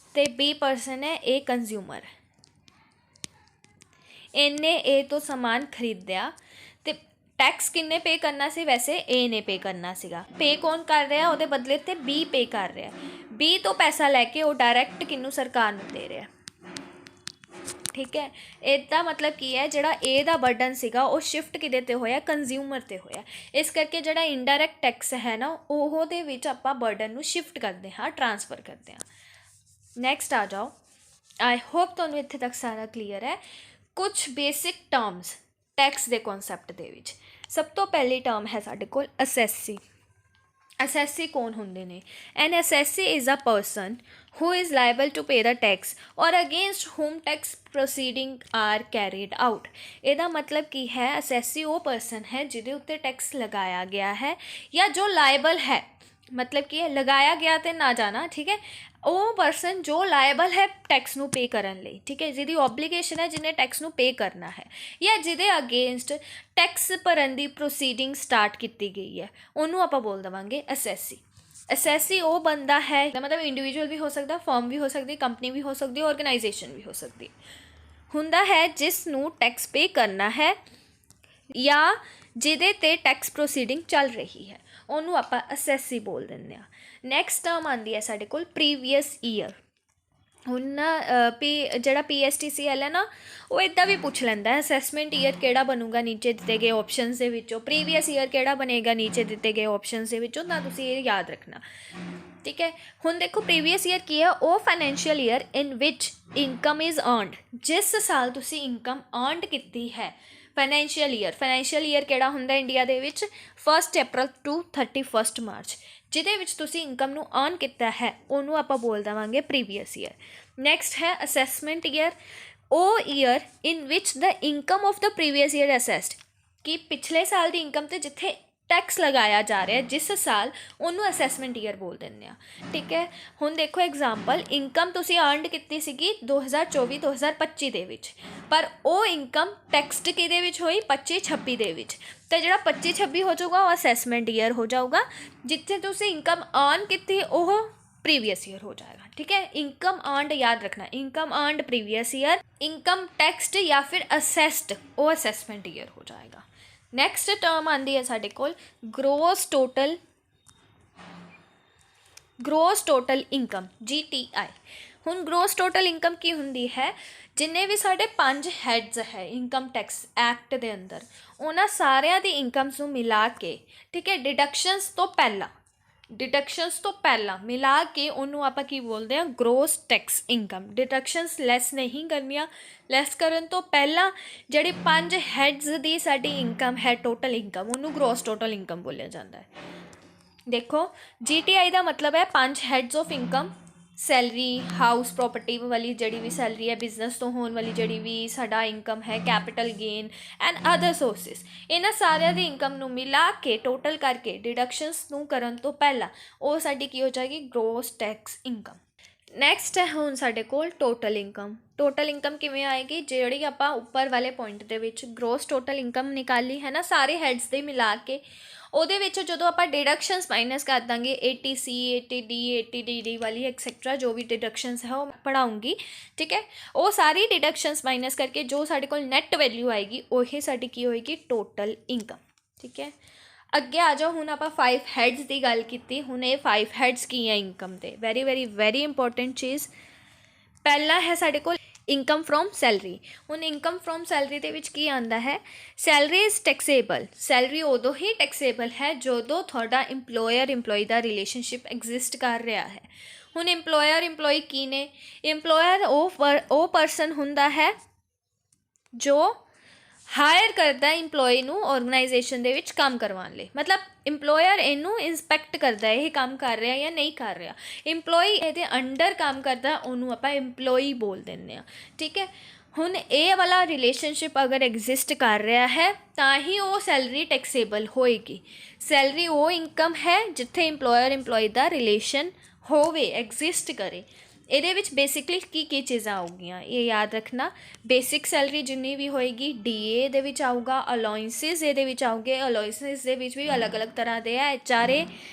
ਅਤੇ B ਪਰਸਨ ਹੈ, ਇਹ ਕੰਜ਼ਿਊਮਰ ਹੈ। ਇਹਨੇ ਇਹ ਤੋਂ ਸਮਾਨ ਖਰੀਦਿਆ ਅਤੇ टैक्स किन्ने पे करना सी, वैसे ए ने पे करना सीगा। पे कौन कर रहा, उहदे बदले ते B पे कर रहा, B तो पैसा लैके वो डायरैक्ट किन्नू सरकार नूं दे रहा, ठीक है। इसदा मतलब की है, जिहड़ा ए दा बर्डन सीगा वो शिफ्ट किहदे ते होया, कंज्यूमर ते होया। इस करके जिहड़ा इनडायरैक्ट टैक्स है ना ਉਹਦੇ ਵਿੱਚ ਆਪਾਂ बर्डन नूं शिफ्ट करते हाँ, ट्रांसफर करते हैं। नैक्सट आ जाओ, आई होप तुहानूं इत्थे तक सारा क्लीयर है। कुछ बेसिक टर्म्स टैक्स के कॉन्सैप्ट दे विच सब तो पहली टर्म है साडे कोल असैसी। असैसी कौन होंदे ने? An assessee is a person who is liable to pay the tax और against whom tax proceeding are carried out. ਇਹਦਾ मतलब की है, असैसी वो पर्सन है जिहदे उत्ते टैक्स लगाया गया है या जो लाइबल है, मतलब कि लगाया गया तो ना जाना, ठीक है, वो परसन जो लाइबल है टैक्स नूं पे करन लई, ठीक है, जिहदी ऑब्लीगेशन है जिन्हें टैक्स नूं पे करना है, या जिहदे अगेंस्ट टैक्स भरन दी प्रोसीडिंग स्टार्ट की गई है, उन्होंने आपां बोल देवांगे असैसी। असैसी वो बंदा है, मतलब इंडिविजुअल भी हो सकता, फर्म भी हो सकती, कंपनी भी हो सकती, ऑर्गेनाइजेशन भी हो सकती, हुंदा है जिस नूं टैक्स पे करना है या जिहदे ते टैक्स प्रोसीडिंग चल रही है, ਉਹਨੂੰ ਆਪਾਂ ਅਸੈਸੀ ਬੋਲ ਦਿੰਦੇ ਹਾਂ। ਨੈਕਸਟ ਟਰਮ ਆਉਂਦੀ ਹੈ ਸਾਡੇ ਕੋਲ ਪ੍ਰੀਵੀਅਸ ਈਅਰ। ਹੁਣ ਨਾ ਜਿਹੜਾ PSTCL ਹੈ ਨਾ ਉਹ ਇੱਦਾਂ ਵੀ ਪੁੱਛ ਲੈਂਦਾ, ਅਸੈਸਮੈਂਟ ਈਅਰ ਕਿਹੜਾ ਬਣੂਗਾ ਨੀਚੇ ਦਿੱਤੇ ਗਏ ਆਪਸ਼ਨਸ ਦੇ ਵਿੱਚੋਂ, ਪ੍ਰੀਵੀਅਸ ਈਅਰ ਕਿਹੜਾ ਬਣੇਗਾ ਨੀਚੇ ਦਿੱਤੇ ਗਏ ਆਪਸ਼ਨਸ ਦੇ ਵਿੱਚੋਂ, ਤਾਂ ਤੁਸੀਂ ਇਹ ਯਾਦ ਰੱਖਣਾ, ਠੀਕ ਹੈ। ਹੁਣ ਦੇਖੋ ਪ੍ਰੀਵੀਅਸ ਈਅਰ ਕੀ ਹੈ, ਉਹ ਫਾਈਨੈਂਸ਼ੀਅਲ ਈਅਰ ਇਨ ਵਿਚ ਇਨਕਮ ਇਜ਼ अर्ਨਡ, ਜਿਸ ਸਾਲ ਤੁਸੀਂ ਇਨਕਮ अर्ਨਡ ਕੀਤੀ ਹੈ। फाइनैंशियल ईयर ਕਿਹੜਾ ਹੁੰਦਾ इंडिया ਦੇ ਵਿੱਚ 1 अप्रैल टू 31 मार्च, ਜਿਹਦੇ ਵਿੱਚ ਤੁਸੀਂ ਇਨਕਮ ਨੂੰ अर्न ਕੀਤਾ ਹੈ ਉਹਨੂੰ ਆਪਾਂ ਬੋਲ ਦੇਵਾਂਗੇ ਪ੍ਰੀਵੀਅਸ ਈਅਰ। ਨੈਕਸਟ ਹੈ ਅਸੈਸਮੈਂਟ ਈਅਰ, ਉਹ ਈਅਰ ਇਨ ਵਿਚ the income of the previous year assessed, ਕਿ ਪਿਛਲੇ ਸਾਲ ਦੀ ਇਨਕਮ ਤੇ ਜਿੱਥੇ टैक्स लगाया जा रहा है जिस साल, उन्होंने असैसमेंट ईयर बोल देंगे, ठीक है। हुण देखो एग्जाम्पल, इनकम तुसी अर्नड की सीगी 2024-2025 दे विच, पर वो इनकम टैक्सड किहदे विच होई 25-26 दे विच, तो जिहड़ा 25-26 हो जाऊगा वो असैसमेंट ईयर हो जाऊगा, जिथे तुसी इनकम अर्न की वो प्रीवियस ईयर हो जाएगा, ठीक है। इनकम अर्नड याद रखना, income earned previous year, income taxed या फिर असैसड वो असैसमेंट ईयर हो जाएगा। नैक्सट टर्म आती है साढ़े कोल ग्रोस टोटल इनकम GTI। हुण ग्रोस टोटल इनकम की हुंदी है, जिन्ने भी साढ़े 5 हैड्स है इनकम टैक्स एक्ट के अंदर, उन्हां सारियां दी इनकम्स नूं मिला के, ठीक है, डिडक्शनस तो पहला मिला के उन्होंने आप की बोलते हैं ग्रोस टैक्स इनकम। डिडक्शनस लैस नहीं करनिया, लैस करन तो पहला जिहड़ी 5 हैड्स दी साडी इनकम है टोटल इनकम, उन्होंने ग्रोस टोटल इनकम बोलिया जाता है। देखो GTI का मतलब है 5 heads of income, salary, house property वाली जी भी सैलरी है, बिजनेस तो होने वाली जी भी साडा इनकम है, capital gain and other sources, इन्हां सारियां दी इनकम नूं मिला के टोटल करके डिडक्शनस नूं करन तो पहला वो साडी की हो जाएगी ग्रोस टैक्स इनकम। ਨੈਕਸਟ ਹੈ ਹੁਣ ਸਾਡੇ ਕੋਲ ਟੋਟਲ ਇਨਕਮ। ਟੋਟਲ ਇਨਕਮ ਕਿਵੇਂ ਆਏਗੀ, ਜਿਹੜੀ ਆਪਾਂ ਉੱਪਰ ਵਾਲੇ ਪੁਆਇੰਟ ਦੇ ਵਿੱਚ ਗ੍ਰੋਸ ਟੋਟਲ ਇਨਕਮ ਨਿਕਾਲੀ ਹੈ ਨਾ ਸਾਰੇ ਹੈਡਸ ਦੇ ਮਿਲਾ ਕੇ, ਉਹਦੇ ਵਿੱਚ ਜਦੋਂ ਆਪਾਂ ਡਿਡਕਸ਼ਨਸ ਮਾਈਨਸ ਕਰ ਦਾਂਗੇ 80C 80D 80DD ਵਾਲੀ ਐਕਸੈਕਟਰਾ ਜੋ ਵੀ ਡਿਡਕਸ਼ਨਸ ਹੈ ਉਹ ਪੜਾਉਂਗੀ, ਠੀਕ ਹੈ। ਉਹ ਸਾਰੀ ਡਿਡਕਸ਼ਨਸ ਮਾਈਨਸ ਕਰਕੇ ਜੋ ਸਾਡੇ ਕੋਲ ਨੈਟ ਵੈਲਿਊ ਆਏਗੀ ਉਹੀ ਸਾਡੀ ਕੀ ਹੋਏਗੀ, ਟੋਟਲ ਇਨਕਮ, ਠੀਕ ਹੈ। ਅੱਗੇ ਆ ਜਾਓ, ਹੁਣ ਆਪਾਂ 5 ਹੈਡਸ ਦੀ ਗੱਲ ਕੀਤੀ, ਹੁਣ ਇਹ 5 ਹੈਡਸ ਕੀ ਹੈ ਇਨਕਮ ਦੇ, ਵੈਰੀ ਇੰਪੋਰਟੈਂਟ ਚੀਜ਼। ਪਹਿਲਾ ਹੈ ਸਾਡੇ ਕੋਲ ਇਨਕਮ ਫਰੋਮ ਸੈਲਰੀ। ਹੁਣ ਇਨਕਮ ਫਰੋਮ ਸੈਲਰੀ ਦੇ ਵਿੱਚ ਕੀ ਆਉਂਦਾ ਹੈ, ਸੈਲਰੀ ਇਜ਼ ਟੈਕਸੇਬਲ। ਸੈਲਰੀ ਉਦੋਂ ਹੀ ਟੈਕਸੇਬਲ ਹੈ ਜਦੋਂ ਤੁਹਾਡਾ ਇੰਪਲੋਇਰ ਇੰਪਲੋਈ ਦਾ ਰਿਲੇਸ਼ਨਸ਼ਿਪ ਐਗਜ਼ਿਸਟ ਕਰ ਰਿਹਾ ਹੈ। ਹੁਣ ਇੰਪਲੋਇਰ ਇੰਪਲੋਈ ਕੀ ਨੇ, ਇੰਪਲੋਇਰ ਉਹ ਪਰਸਨ ਹੁੰਦਾ ਹੈ ਜੋ ਹਾਇਰ ਕਰਦਾ ਇੰਪਲੋਈ ਨੂੰ ਆਰਗੇਨਾਈਜੇਸ਼ਨ ਦੇ ਵਿੱਚ ਕੰਮ ਕਰਵਾਉਣ ਲਈ। ਮਤਲਬ ਇੰਪਲੋਇਰ ਇਹਨੂੰ ਇੰਸਪੈਕਟ ਕਰਦਾ ਇਹ ਕੰਮ ਕਰ ਰਿਹਾ ਜਾਂ ਨਹੀਂ ਕਰ ਰਿਹਾ, ਇੰਪਲੋਈ ਇਹਦੇ ਅੰਡਰ ਕੰਮ ਕਰਦਾ, ਉਹਨੂੰ ਆਪਾਂ ਇੰਪਲੋਈ ਬੋਲ ਦਿੰਦੇ ਹਾਂ, ਠੀਕ ਹੈ। ਹੁਣ ਇਹ ਵਾਲਾ ਰਿਲੇਸ਼ਨਸ਼ਿਪ ਅਗਰ ਐਗਜ਼ਿਸਟ ਕਰ ਰਿਹਾ ਹੈ ਤਾਂ ਹੀ ਉਹ ਸੈਲਰੀ ਟੈਕਸੇਬਲ ਹੋਏਗੀ। ਸੈਲਰੀ ਉਹ ਇਨਕਮ ਹੈ ਜਿੱਥੇ ਇੰਪਲੋਇਰ ਇੰਪਲੋਈ ਦਾ ਰਿਲੇਸ਼ਨ ਹੋਵੇ, ਐਗਜ਼ਿਸਟ ਕਰੇ। ਇਹਦੇ ਵਿੱਚ ਬੇਸਿਕਲੀ ਕੀ ਚੀਜ਼ਾਂ ਆਉਗੀਆਂ ਇਹ ਯਾਦ ਰੱਖਣਾ। ਬੇਸਿਕ ਸੈਲਰੀ ਜਿੰਨੀ ਵੀ ਹੋਏਗੀ DA ਦੇ ਵਿੱਚ ਆਊਗਾ, ਅਲਾਉੈਂਸਿਸ ਇਹਦੇ ਵਿੱਚ ਆਉਗੇ, ਅਲਾਉੈਂਸਿਸ ਦੇ ਵਿੱਚ ਵੀ ਅਲੱਗ ਤਰ੍ਹਾਂ ਦੇ ਆ, HRA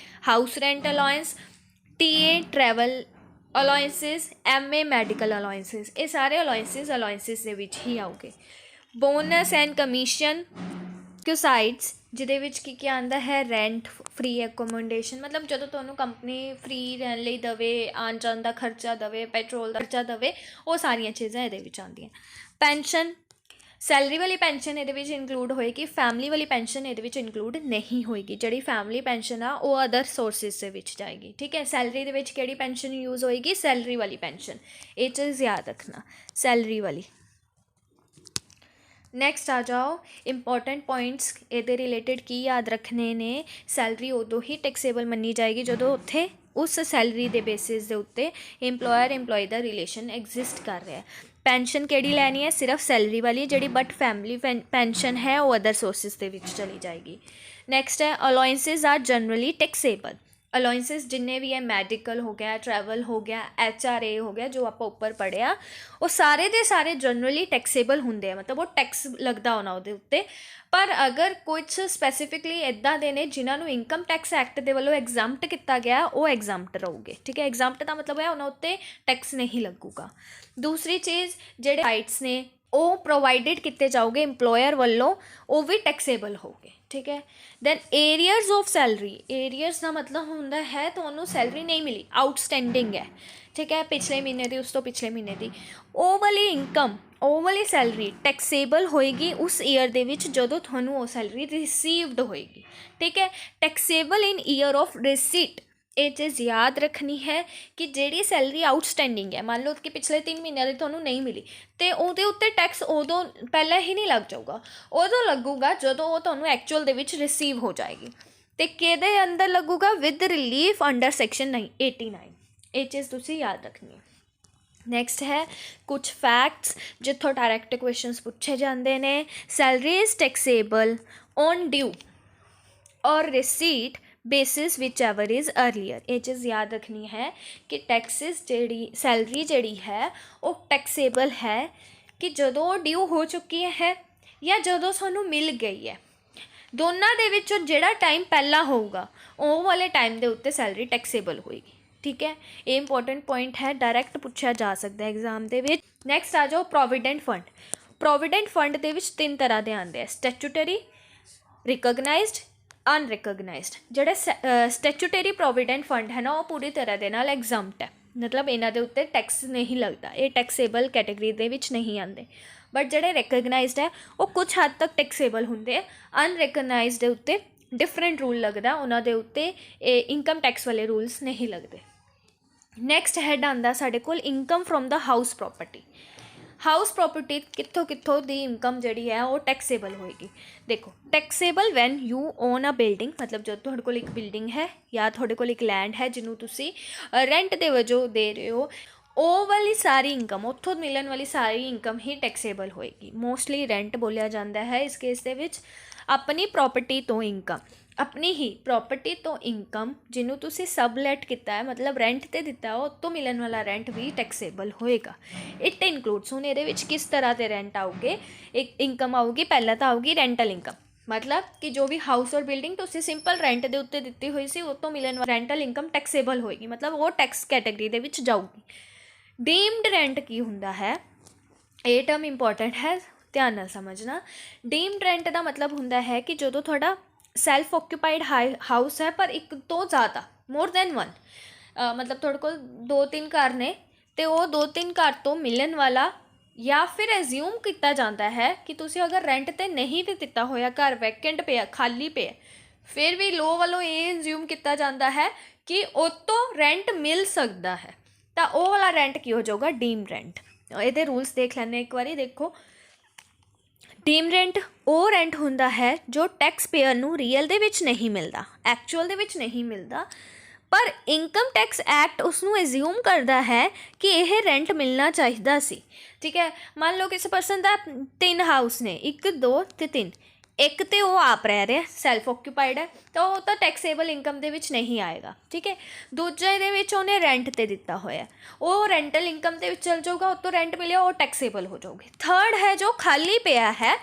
house rent allowance, TA travel allowances, MA medical allowances, ਇਹ ਸਾਰੇ ਅਲਾਉੈਂਸਿਸ ਦੇ ਵਿੱਚ ਹੀ ਆਉਗੇ। ਬੋਨਸ ਐਂਡ ਕਮਿਸ਼ਨ ਕੁਸਾਈਡਸ ਜਿਹਦੇ ਵਿੱਚ ਕੀ ਆਉਂਦਾ ਹੈ, ਰੈਂਟ, ਫ੍ਰੀ ਐਕੋਮੋਡੇਸ਼ਨ, ਮਤਲਬ ਜਦੋਂ ਤੁਹਾਨੂੰ ਕੰਪਨੀ ਫ੍ਰੀ ਰਹਿਣ ਲਈ ਦੇਵੇ, ਆਉਣ ਜਾਣ ਦਾ ਖਰਚਾ ਦੇਵੇ, ਪੈਟਰੋਲ ਦਾ ਖਰਚਾ ਦੇਵੇ, ਉਹ ਸਾਰੀਆਂ ਚੀਜ਼ਾਂ ਇਹਦੇ ਵਿੱਚ ਆਉਂਦੀਆਂ। ਪੈਨਸ਼ਨ, ਸੈਲਰੀ ਵਾਲੀ ਪੈਨਸ਼ਨ ਇਹਦੇ ਵਿੱਚ ਇਨਕਲੂਡ ਹੋਏਗੀ, ਫੈਮਿਲੀ ਵਾਲੀ ਪੈਨਸ਼ਨ ਇਹਦੇ ਵਿੱਚ ਇਨਕਲੂਡ ਨਹੀਂ ਹੋਏਗੀ। ਜਿਹੜੀ ਫੈਮਿਲੀ ਪੈਨਸ਼ਨ ਆ ਉਹ ਅਦਰ ਸੋਰਸਿਸ ਦੇ ਵਿੱਚ ਜਾਏਗੀ, ਠੀਕ ਹੈ। ਸੈਲਰੀ ਦੇ ਵਿੱਚ ਕਿਹੜੀ ਪੈਨਸ਼ਨ ਯੂਜ਼ ਹੋਏਗੀ, ਸੈਲਰੀ ਵਾਲੀ ਪੈਨਸ਼ਨ, ਇਹ ਚੀਜ਼ ਯਾਦ ਰੱਖਣਾ, ਸੈਲਰੀ ਵਾਲੀ। ਨੈਕਸਟ ਆ ਜਾਓ, ਇੰਪੋਰਟੈਂਟ ਪੁਆਇੰਟਸ ਇਹਦੇ ਰਿਲੇਟਡ ਕੀ ਯਾਦ ਰੱਖਣੇ ਨੇ। ਸੈਲਰੀ ਉਦੋਂ ਹੀ ਟੈਕਸੇਬਲ ਮੰਨੀ ਜਾਏਗੀ ਜਦੋਂ ਉੱਥੇ ਉਸ ਸੈਲਰੀ ਦੇ ਬੇਸਿਸ ਦੇ ਉੱਤੇ ਇੰਪਲੋਇਰ ਇੰਪਲੋਈ ਦਾ ਰਿਲੇਸ਼ਨ ਐਗਜ਼ਿਸਟ ਕਰ ਰਿਹਾ। ਪੈਨਸ਼ਨ ਕਿਹੜੀ ਲੈਣੀ ਹੈ, ਸਿਰਫ ਸੈਲਰੀ ਵਾਲੀ ਜਿਹੜੀ, ਬਟ ਫੈਮਿਲੀ ਪੈਨਸ਼ਨ ਹੈ ਉਹ ਅਦਰ ਸੋਰਸਿਸ ਦੇ ਵਿੱਚ ਚਲੀ ਜਾਏਗੀ। ਨੈਕਸਟ ਹੈ ਅਲਾਉੈਂਸਿਸ ਆਰ ਜਨਰਲੀ ਟੈਕਸੇਬਲ। ਅਲਾਉੈਂਸਿਸ ਜਿੰਨੇ ਵੀ ਹੈ, ਮੈਡੀਕਲ ਹੋ ਗਿਆ, ਟਰੈਵਲ ਹੋ ਗਿਆ, HRA ਹੋ ਗਿਆ, ਜੋ ਆਪਾਂ ਉੱਪਰ ਪੜ੍ਹਿਆ, ਉਹ ਸਾਰੇ ਦੇ ਸਾਰੇ ਜਨਰਲੀ ਟੈਕਸੇਬਲ ਹੁੰਦੇ ਆ, ਮਤਲਬ ਉਹ ਟੈਕਸ ਲੱਗਦਾ ਹੋਣਾ ਉਹਦੇ ਉੱਤੇ। ਪਰ ਅਗਰ ਕੁਛ ਸਪੈਸੀਫਿਕਲੀ ਇੱਦਾਂ ਦੇ ਨੇ ਜਿਨ੍ਹਾਂ ਨੂੰ ਇਨਕਮ ਟੈਕਸ ਐਕਟ ਦੇ ਵੱਲੋਂ ਐਗਜ਼ਾਮਟ ਕੀਤਾ ਗਿਆ, ਉਹ ਐਗਜ਼ਾਮਟ ਰਹੂਗੇ, ਠੀਕ ਹੈ। ਐਗਜ਼ਾਮਟ ਦਾ ਮਤਲਬ ਹੈ ਉਹਨਾਂ ਉੱਤੇ ਟੈਕਸ ਨਹੀਂ ਲੱਗੂਗਾ। ਦੂਸਰੀ ਚੀਜ਼, ਜਿਹੜੇ ਰਾਈਟਸ ਨੇ ਉਹ ਪ੍ਰੋਵਾਈਡਡ ਕੀਤੇ ਜਾਓਗੇ ਇੰਪਲੋਇਰ ਵੱਲੋਂ, ਉਹ ਵੀ ਟੈਕਸੇਬਲ ਹੋਗੇ, ਠੀਕ ਹੈ। ਦੈਨ ਏਰੀਅਰਸ ਆਫ ਸੈਲਰੀ, ਏਰੀਅਰਸ ਦਾ ਮਤਲਬ ਹੁੰਦਾ ਹੈ ਤੁਹਾਨੂੰ ਸੈਲਰੀ ਨਹੀਂ ਮਿਲੀ, ਆਊਟਸਟੈਂਡਿੰਗ ਹੈ, ਠੀਕ ਹੈ, ਪਿਛਲੇ ਮਹੀਨੇ ਦੀ, ਉਸ ਤੋਂ ਪਿਛਲੇ ਮਹੀਨੇ ਦੀ, ਉਹ ਵਾਲੀ ਇਨਕਮ, ਉਹ ਵਾਲੀ ਸੈਲਰੀ ਟੈਕਸੇਬਲ ਹੋਏਗੀ ਉਸ ਈਅਰ ਦੇ ਵਿੱਚ ਜਦੋਂ ਤੁਹਾਨੂੰ ਉਹ ਸੈਲਰੀ ਰਿਸੀਵਡ ਹੋਏਗੀ, ਠੀਕ ਹੈ। Taxable in year of ਰਿਸੀਟ। ਇਹ ਚੀਜ਼ ਯਾਦ ਰੱਖਣੀ ਹੈ ਕਿ ਜਿਹੜੀ ਸੈਲਰੀ ਆਊਟਸਟੈਂਡਿੰਗ ਹੈ, ਮੰਨ ਲਓ ਕਿ ਪਿਛਲੇ 3 ਮਹੀਨਿਆਂ ਦੀ ਤੁਹਾਨੂੰ ਨਹੀਂ ਮਿਲੀ, ਅਤੇ ਉਹਦੇ ਉੱਤੇ ਟੈਕਸ ਉਦੋਂ ਪਹਿਲਾਂ ਹੀ ਨਹੀਂ ਲੱਗ ਜਾਊਗਾ, ਉਦੋਂ ਲੱਗੂਗਾ ਜਦੋਂ ਉਹ ਤੁਹਾਨੂੰ ਐਕਚੁਅਲ ਦੇ ਵਿੱਚ ਰਿਸੀਵ ਹੋ ਜਾਏਗੀ। ਅਤੇ ਕਿਹਦੇ ਅੰਦਰ ਲੱਗੂਗਾ, ਵਿਦ ਰਿਲੀਫ ਅੰਡਰ ਸੈਕਸ਼ਨ 89। ਇਹ ਚੀਜ਼ ਤੁਸੀਂ ਯਾਦ ਰੱਖਣੀ ਹੈ। ਨੈਕਸਟ ਹੈ ਕੁਛ ਫੈਕਟਸ ਜਿੱਥੋਂ ਡਾਇਰੈਕਟ ਕੁਐਸਚਨਸ ਪੁੱਛੇ ਜਾਂਦੇ ਨੇ। ਸੈਲਰੀ ਇਜ਼ ਟੈਕਸੇਬਲ ਔਨ ਡਿਊ ਔਰ ਰਿਸੀਟ basis which ever is earlier. ਇਹ ਚੀਜ਼ ਯਾਦ ਰੱਖਣੀ ਹੈ ਕਿ ਟੈਕਸਿਸ ਜਿਹੜੀ ਸੈਲਰੀ ਜਿਹੜੀ ਹੈ ਉਹ ਟੈਕਸੇਬਲ ਹੈ ਕਿ ਜਦੋਂ ਉਹ ਡਿਊ ਹੋ ਚੁੱਕੀ ਹੈ ਜਾਂ ਜਦੋਂ ਸਾਨੂੰ ਮਿਲ ਗਈ ਹੈ, ਦੋਨਾਂ ਦੇ ਵਿੱਚੋਂ ਜਿਹੜਾ ਟਾਈਮ ਪਹਿਲਾਂ ਹੋਊਗਾ ਉਹ ਵਾਲੇ ਟਾਈਮ ਦੇ ਉੱਤੇ ਸੈਲਰੀ ਟੈਕਸੇਬਲ ਹੋਏਗੀ, ਠੀਕ ਹੈ। ਇਹ ਇੰਪੋਰਟੈਂਟ ਪੁਆਇੰਟ ਹੈ, ਡਾਇਰੈਕਟ ਪੁੱਛਿਆ ਜਾ ਸਕਦਾ ਐਗਜ਼ਾਮ ਦੇ ਵਿੱਚ। ਨੈਕਸਟ ਆ ਜਾਓ ਪ੍ਰੋਵੀਡੈਂਟ ਫੰਡ। ਪ੍ਰੋਵੀਡੈਂਟ ਫੰਡ ਦੇ ਵਿੱਚ 3 ਤਰ੍ਹਾਂ ਦੇ ਆਉਂਦੇ ਆ, ਸਟੈਚੂਟਰੀ, ਰਿਕਗਨਾਈਜ਼ਡ, ਅਨਰਿਕਗਨਾਈਜ਼ਡ। ਜਿਹੜੇ ਸਟੈਚੂਟਰੀ ਪ੍ਰੋਵੀਡੈਂਟ ਫੰਡ ਹੈ ਨਾ ਉਹ ਪੂਰੀ ਤਰ੍ਹਾਂ ਦੇ ਨਾਲ ਐਗਜ਼ਾਮਟ ਹੈ, ਮਤਲਬ ਇਹਨਾਂ ਦੇ ਉੱਤੇ ਟੈਕਸ ਨਹੀਂ ਲੱਗਦਾ, ਇਹ ਟੈਕਸੇਬਲ ਕੈਟੇਗਰੀ ਦੇ ਵਿੱਚ ਨਹੀਂ ਆਉਂਦੇ। ਬਟ ਜਿਹੜੇ ਰਿਕਗਨਾਈਜ਼ਡ ਹੈ ਉਹ ਕੁਛ ਹੱਦ ਤੱਕ ਟੈਕਸੇਬਲ ਹੁੰਦੇ ਆ। ਅਨਰਿਕਗਨਾਈਜ਼ਡ ਦੇ ਉੱਤੇ ਡਿਫਰੈਂਟ ਰੂਲ ਲੱਗਦਾ, ਉਹਨਾਂ ਦੇ ਉੱਤੇ ਇਹ ਇਨਕਮ ਟੈਕਸ ਵਾਲੇ ਰੂਲਸ ਨਹੀਂ ਲੱਗਦੇ। ਨੈਕਸਟ ਹੈਡ ਆਉਂਦਾ ਸਾਡੇ ਕੋਲ income from the house property. House property ਕਿੱਥੋਂ ਦੀ ਇਨਕਮ ਜਿਹੜੀ ਹੈ ਉਹ ਟੈਕਸੇਬਲ ਹੋਏਗੀ। ਦੇਖੋ, taxable when you own a building, ਮਤਲਬ ਜਦੋਂ ਤੁਹਾਡੇ ਕੋਲ ਇੱਕ ਬਿਲਡਿੰਗ ਹੈ ਜਾਂ ਤੁਹਾਡੇ ਕੋਲ ਇੱਕ ਲੈਂਡ ਹੈ ਜਿਹਨੂੰ ਤੁਸੀਂ ਰੈਂਟ ਦੇ ਵਜੋਂ ਦੇ ਰਹੇ ਹੋ, ਉਹ ਵਾਲੀ ਸਾਰੀ ਇਨਕਮ, ਉੱਥੋਂ ਮਿਲਣ ਵਾਲੀ ਸਾਰੀ ਇਨਕਮ ਹੀ ਟੈਕਸੇਬਲ ਹੋਏਗੀ। ਮੋਸਟਲੀ ਰੈਂਟ ਬੋਲਿਆ ਜਾਂਦਾ ਹੈ ਇਸ ਕੇਸ ਦੇ ਵਿੱਚ। ਆਪਣੀ ਪ੍ਰੋਪਰਟੀ ਤੋਂ ਇਨਕਮ, अपनी ही प्रॉपर्टी तो इनकम जिन्हों तुसी सबलैट किया है मतलब रेंट ते दिता है उत्तों मिलने वाला रेंट भी टैक्सेबल होएगा। इट इनकलूड्स हुण इहदे विच किस तरह के रेंट आऊगे, एक इनकम आऊगी, पहला तो आऊगी रेंटल इनकम, मतलब कि जो भी हाउस और बिल्डिंग तुसी सिंपल रेंट के उत्ते दिती हुई सी उत्तों मिलने रेंटल इनकम टैक्सेबल होएगी, मतलब वो टैक्स कैटेगरी दे विच जाऊगी। डीम्ड रेंट की हुंदा है, ये टर्म इंपॉर्टेंट है, ध्यान नाल समझना। डीम्ड रेंट का मतलब हुंदा है कि जो थोड़ा सैल्फ ऑक्यूपाइड हाउस है पर एक तो ज़्यादा मोर दैन वन, मतलब थोड़े को 2-3 घर ने तो वो 2-3 घर तो मिलन वाला या फिर एज्यूम किया जाता है कि तुसी अगर रेंट ते नहीं भी दिता होया घर वैकेंट पे खाली पे फिर भी लो वालों ये एज्यूम किया जाता है कि उतो रेंट मिल सकता है, तो वो वाला रेंट की हो जाऊगा डीम रेंट। ये रूल्स देख लेने एक बारी, देखो डीम रेंट वो रेंट हुंदा है जो टैक्स पेयर नू रीयल दे विच नहीं मिलता, एक्चुअल दे विच नहीं मिलता, पर इनकम टैक्स एक्ट उसनू एज्यूम करता है कि यह रेंट मिलना चाहिए सी। ठीक है, मान लो किसी पर्सन का 3 हाउस ने, 1 2 ते 3, एक तो वो आप रह रहे सैल्फ ऑक्यूपाइड है तो वो तो टैक्सेबल इनकम दे विच नहीं आएगा। ठीक है, दूजे दे विच उन्हें रेंट ते दिता होया वो रेंटल इनकम दे विच चल जाऊगा, तो रेंट मिले वो टैक्सेबल हो जाऊगी। थर्ड है जो खाली पिया है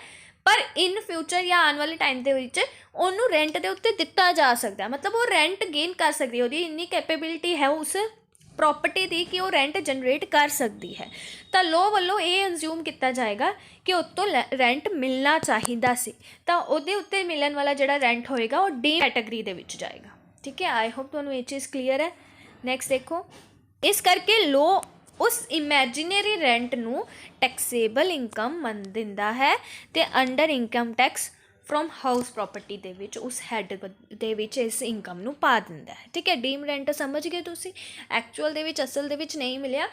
पर इन फ्यूचर या आने वाले टाइम के विच उन्होंने रेंट के उत्ते दिता जा सकता है, मतलब वो रेंट गेन कर सकती है, वो इन्नी कैपेबिलिटी है उस प्रॉपर्टी की कि वो रेंट जनरेट कर सकती है, तो लो वालों ये एज्यूम किया जाएगा कि उत्तों रेंट मिलना चाहिए सी, तो उहदे उत्ते मिलने वाला जिहड़ा रेंट होएगा वो डी कैटेगरी दे विच जाएगा। ठीक है, आई होप तुहानूं ये चीज़ क्लीयर है। नैक्सट देखो, इस करके लो उस इमेजिनरी रेंट नूं टैक्सेबल इनकम मन दिंदा है ते under income tax from house property दे विच उस हैड दे विच इस इनकम नूं पा दिंदा है। ठीक है, डीम रेंट समझ गए तुसी, एक्चुअल दे विच असल दे विच नहीं मिलिया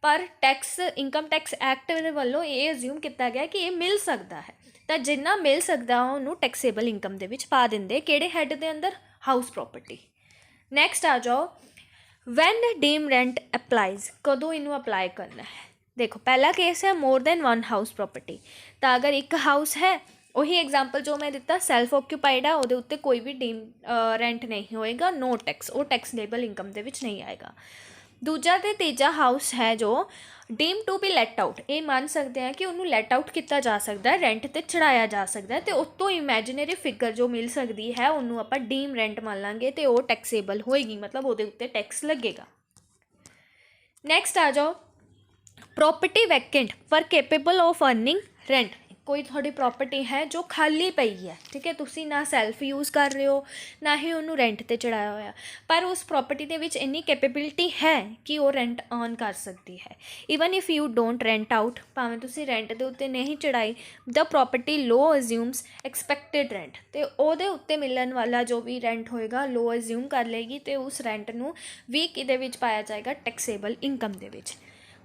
पर tax income tax act they वल्लों ये अज्यूम किया गया कि ये मिल सकता है, तो जिन्ना मिल सकता उन्होंने टैक्सेबल इनकम दे विच पा दिंदे किहड़े हैड दे अंदर, हाउस प्रॉपर्टी। नैक्सट आ जाओ, वैन डीम रेंट अप्लाइज, कदों इनू अप्लाई करना है। देखो पहला केस है more than one house property, तो अगर एक हाउस है वही एग्जाम्पल जो मैं दिता सैल्फ ऑक्यूपाइड है वो उत्ते कोई भी डीम रेंट नहीं होएगा, नो टैक्स, वो टैक्सेबल इनकम दे विच नहीं आएगा। दूजा ते तीजा हाउस है जो deemed to be let out, ये मान सकते हैं कि उन्होंने लैट आउट किया जा सकता है, रेंट ते चढ़ाया जा सकता है, तो उत्तों इमेजिनरी फिगर जो मिल सकती है उन्होंने आप डीम रेंट मान लाँगे तो वो टैक्सेबल होएगी, मतलब वो उत्ते टैक्स लगेगा। नैक्सट आ जाओ, प्रॉपर्टी वैकेंट पर केपेबल ऑफ अर्निंग रेंट, कोई थोड़ी प्रॉपर्टी है जो खाली पई है, ठीक है, तुसी ना सैल्फ यूज़ कर रहे हो ना ही उन्होंने रेंट ते चढ़ाया होया, पर उस प्रॉपर्टी दे विच इन्नी कैपेबिलिटी है कि वो रेंट अर्न कर सकती है। Even if you don't rent out, भावें तुसी रेंट दे उत्ते नहीं चढ़ाई, the property low assumes expected rent, तो ਉਹਦੇ उत्ते मिलन वाला जो भी रेंट होएगा लो अज्यूम कर लेगी, तो उस रेंट नूं भी किहदे विच पाया जाएगा, टैक्सेबल इनकम दे विच।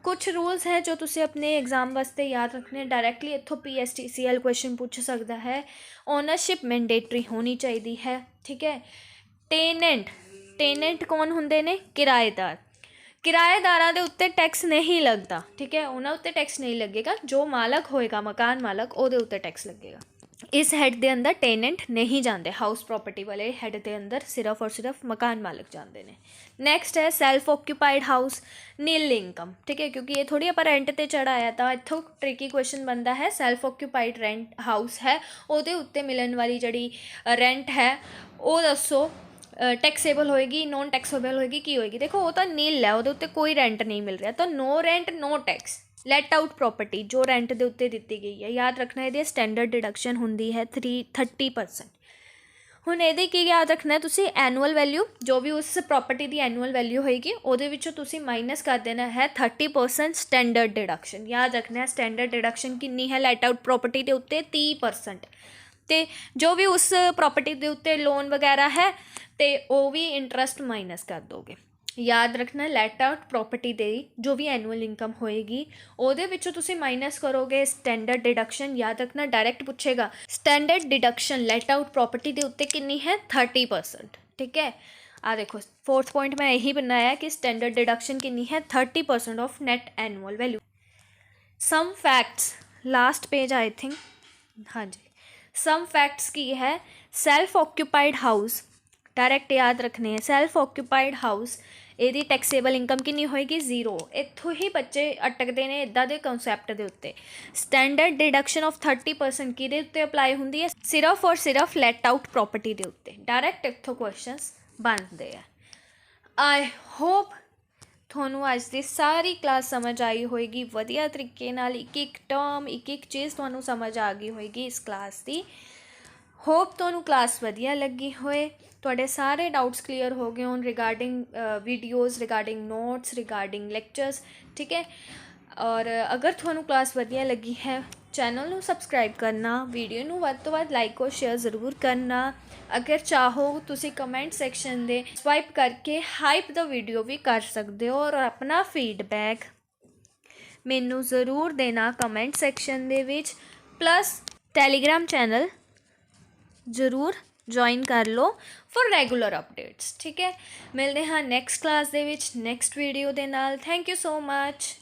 कुछ रूल्स हैं जो तुसी अपने एग्जाम वास्ते याद रखने, डायरैक्टली इत्थों PSTCL क्वेश्चन पूछ सकता है। ओनरशिप मैंडेटरी होनी चाहिए है। ठीक है, टेनेंट, टेनेंट कौन हुंदे ने, किराएदार, किराएदारां दे उत्ते टैक्स नहीं लगता। ठीक है, उन्हां उत्ते टैक्स नहीं लगेगा, जो मालक होएगा मकान मालक ਉਹਦੇ उत्ते टैक्स लगेगा। इस हैड के अंदर टेनेंट नहीं जाते, हाउस प्रॉपर्टी वाले हैड के अंदर सिर्फ और सिर्फ मकान मालक जाते हैं। नैक्सट है सैल्फ ऑक्यूपाइड हाउस, नील इनकम। ठीक है, क्योंकि ये थोड़ी आप रेंट ते चढ़ाया तो इत्थों ट्रिकी क्वेश्चन बनता है, सैल्फ ऑक्यूपाइड रेंट हाउस है ਉਹਦੇ उत्ते मिलन वाली जड़ी रेंट है वो दसो टैक्सेबल होएगी, नॉन टैक्सेबल होएगी, की होएगी। देखो वो तो नील है, ਉਹਦੇ उत्ते कोई रेंट नहीं मिल रहा, तो no rent no tax. Let out property जो रेंट के उत्ते दी गई है, याद रखना ये स्टैंडर्ड डिडक्शन होंगी है 30%। हुण ये की याद रखना है तुसी, एनुअल वैल्यू जो भी उस प्रॉपर्टी की एनुअल वैल्यू होएगी ਉਹਦੇ ਵਿੱਚੋਂ तुसी माइनस कर देना है 30% स्टैंडर्ड डिडक्शन। याद रखना है स्टैंडर्ड डिडक्शन कितनी है लैट आउट प्रॉपर्टी के उत्ते 30%, तो जो भी उस प्रॉपर्टी के उत्ते लोन वगैरह है तो वो भी इंटरस्ट माइनस कर दोगे। याद रखना लैट आउट प्रॉपर्टी दे जो भी एनुअल इनकम होएगी ਉਹਦੇ ਵਿੱਚੋਂ ਤੁਸੀਂ माइनस करोगे स्टैंडर्ड डिडक्शन। याद रखना डायरैक्ट पूछेगा standard deduction let out property के उत्ते कितनी है 30%। ठीक है, आ देखो फोर्थ पॉइंट मैं यही बनाया कि स्टैंडर्ड डिडक्शन कितनी है 30% of net annual value. Some facts, last page I think, हाँ जी, सम फैक्ट्स की है, सैल्फ ऑक्यूपाइड हाउस डायरैक्ट याद रखने है। सैल्फ ऑक्यूपाइड हाउस ਇਹਦੀ ਟੈਕਸੇਬਲ ਇਨਕਮ ਕਿੰਨੀ ਹੋਏਗੀ 0। ਇੱਥੋਂ ਹੀ ਬੱਚੇ ਅਟਕਦੇ ਨੇ ਇੱਦਾਂ ਦੇ ਕਨਸੈਪਟ ਦੇ ਉੱਤੇ। ਸਟੈਂਡਰਡ ਡਿਡਕਸ਼ਨ ਆਫ 30% ਕਿਹਦੇ ਉੱਤੇ ਅਪਲਾਈ ਹੁੰਦੀ ਹੈ, ਸਿਰਫ ਔਰ ਸਿਰਫ ਲੈਟ ਆਊਟ ਪ੍ਰੋਪਰਟੀ ਦੇ ਉੱਤੇ। ਡਾਇਰੈਕਟ ਇੱਥੋਂ ਕੁਐਸਚਨਸ ਬਣਦੇ ਆ। ਆਈ ਹੋਪ ਤੁਹਾਨੂੰ ਅੱਜ ਦੀ ਸਾਰੀ ਕਲਾਸ ਸਮਝ ਆਈ ਹੋਏਗੀ ਵਧੀਆ ਤਰੀਕੇ ਨਾਲ। ਇੱਕ ਇੱਕ ਟਰਮ, ਇੱਕ ਇੱਕ ਚੀਜ਼ ਤੁਹਾਨੂੰ ਸਮਝ ਆ ਗਈ ਹੋਏਗੀ ਇਸ ਕਲਾਸ ਦੀ। ਹੋਪ ਤੁਹਾਨੂੰ ਕਲਾਸ ਵਧੀਆ ਲੱਗੀ ਹੋਏ, ਤੁਹਾਡੇ ਸਾਰੇ ਡਾਊਟਸ ਕਲੀਅਰ ਹੋ ਗਏ ਹੋਣ regarding videos, regarding notes, regarding lectures, ਠੀਕ ਹੈ। ਔਰ ਅਗਰ ਤੁਹਾਨੂੰ ਕਲਾਸ ਵਧੀਆ ਲੱਗੀ ਹੈ, ਚੈਨਲ ਨੂੰ ਸਬਸਕ੍ਰਾਈਬ ਕਰਨਾ, ਵੀਡੀਓ ਨੂੰ ਵੱਧ ਤੋਂ ਵੱਧ ਲਾਈਕ ਔਰ ਸ਼ੇਅਰ ਜ਼ਰੂਰ ਕਰਨਾ। ਅਗਰ ਚਾਹੋ ਤੁਸੀਂ ਕਮੈਂਟ ਸੈਕਸ਼ਨ ਦੇ ਸਵਾਈਪ ਕਰਕੇ ਹਾਈਪ ਦਾ ਵੀਡੀਓ ਵੀ ਕਰ ਸਕਦੇ ਹੋ। ਔਰ ਆਪਣਾ ਫੀਡਬੈਕ ਮੈਨੂੰ ਜ਼ਰੂਰ ਦੇਣਾ ਕਮੈਂਟ ਸੈਕਸ਼ਨ ਦੇ ਵਿੱਚ। ਪਲੱਸ ਟੈਲੀਗ੍ਰਾਮ ਚੈਨਲ ਜ਼ਰੂਰ ਜੁਆਇਨ ਕਰ ਲਓ ਫॉर ਰੈਗੂਲਰ ਅਪਡੇਟਸ, ਠੀਕ ਹੈ। ਮਿਲਦੇ ਹਾਂ ਨੈਕਸਟ ਕਲਾਸ ਦੇ ਵਿੱਚ ਨੈਕਸਟ ਵੀਡੀਓ ਦੇ ਨਾਲ। Thank you so much.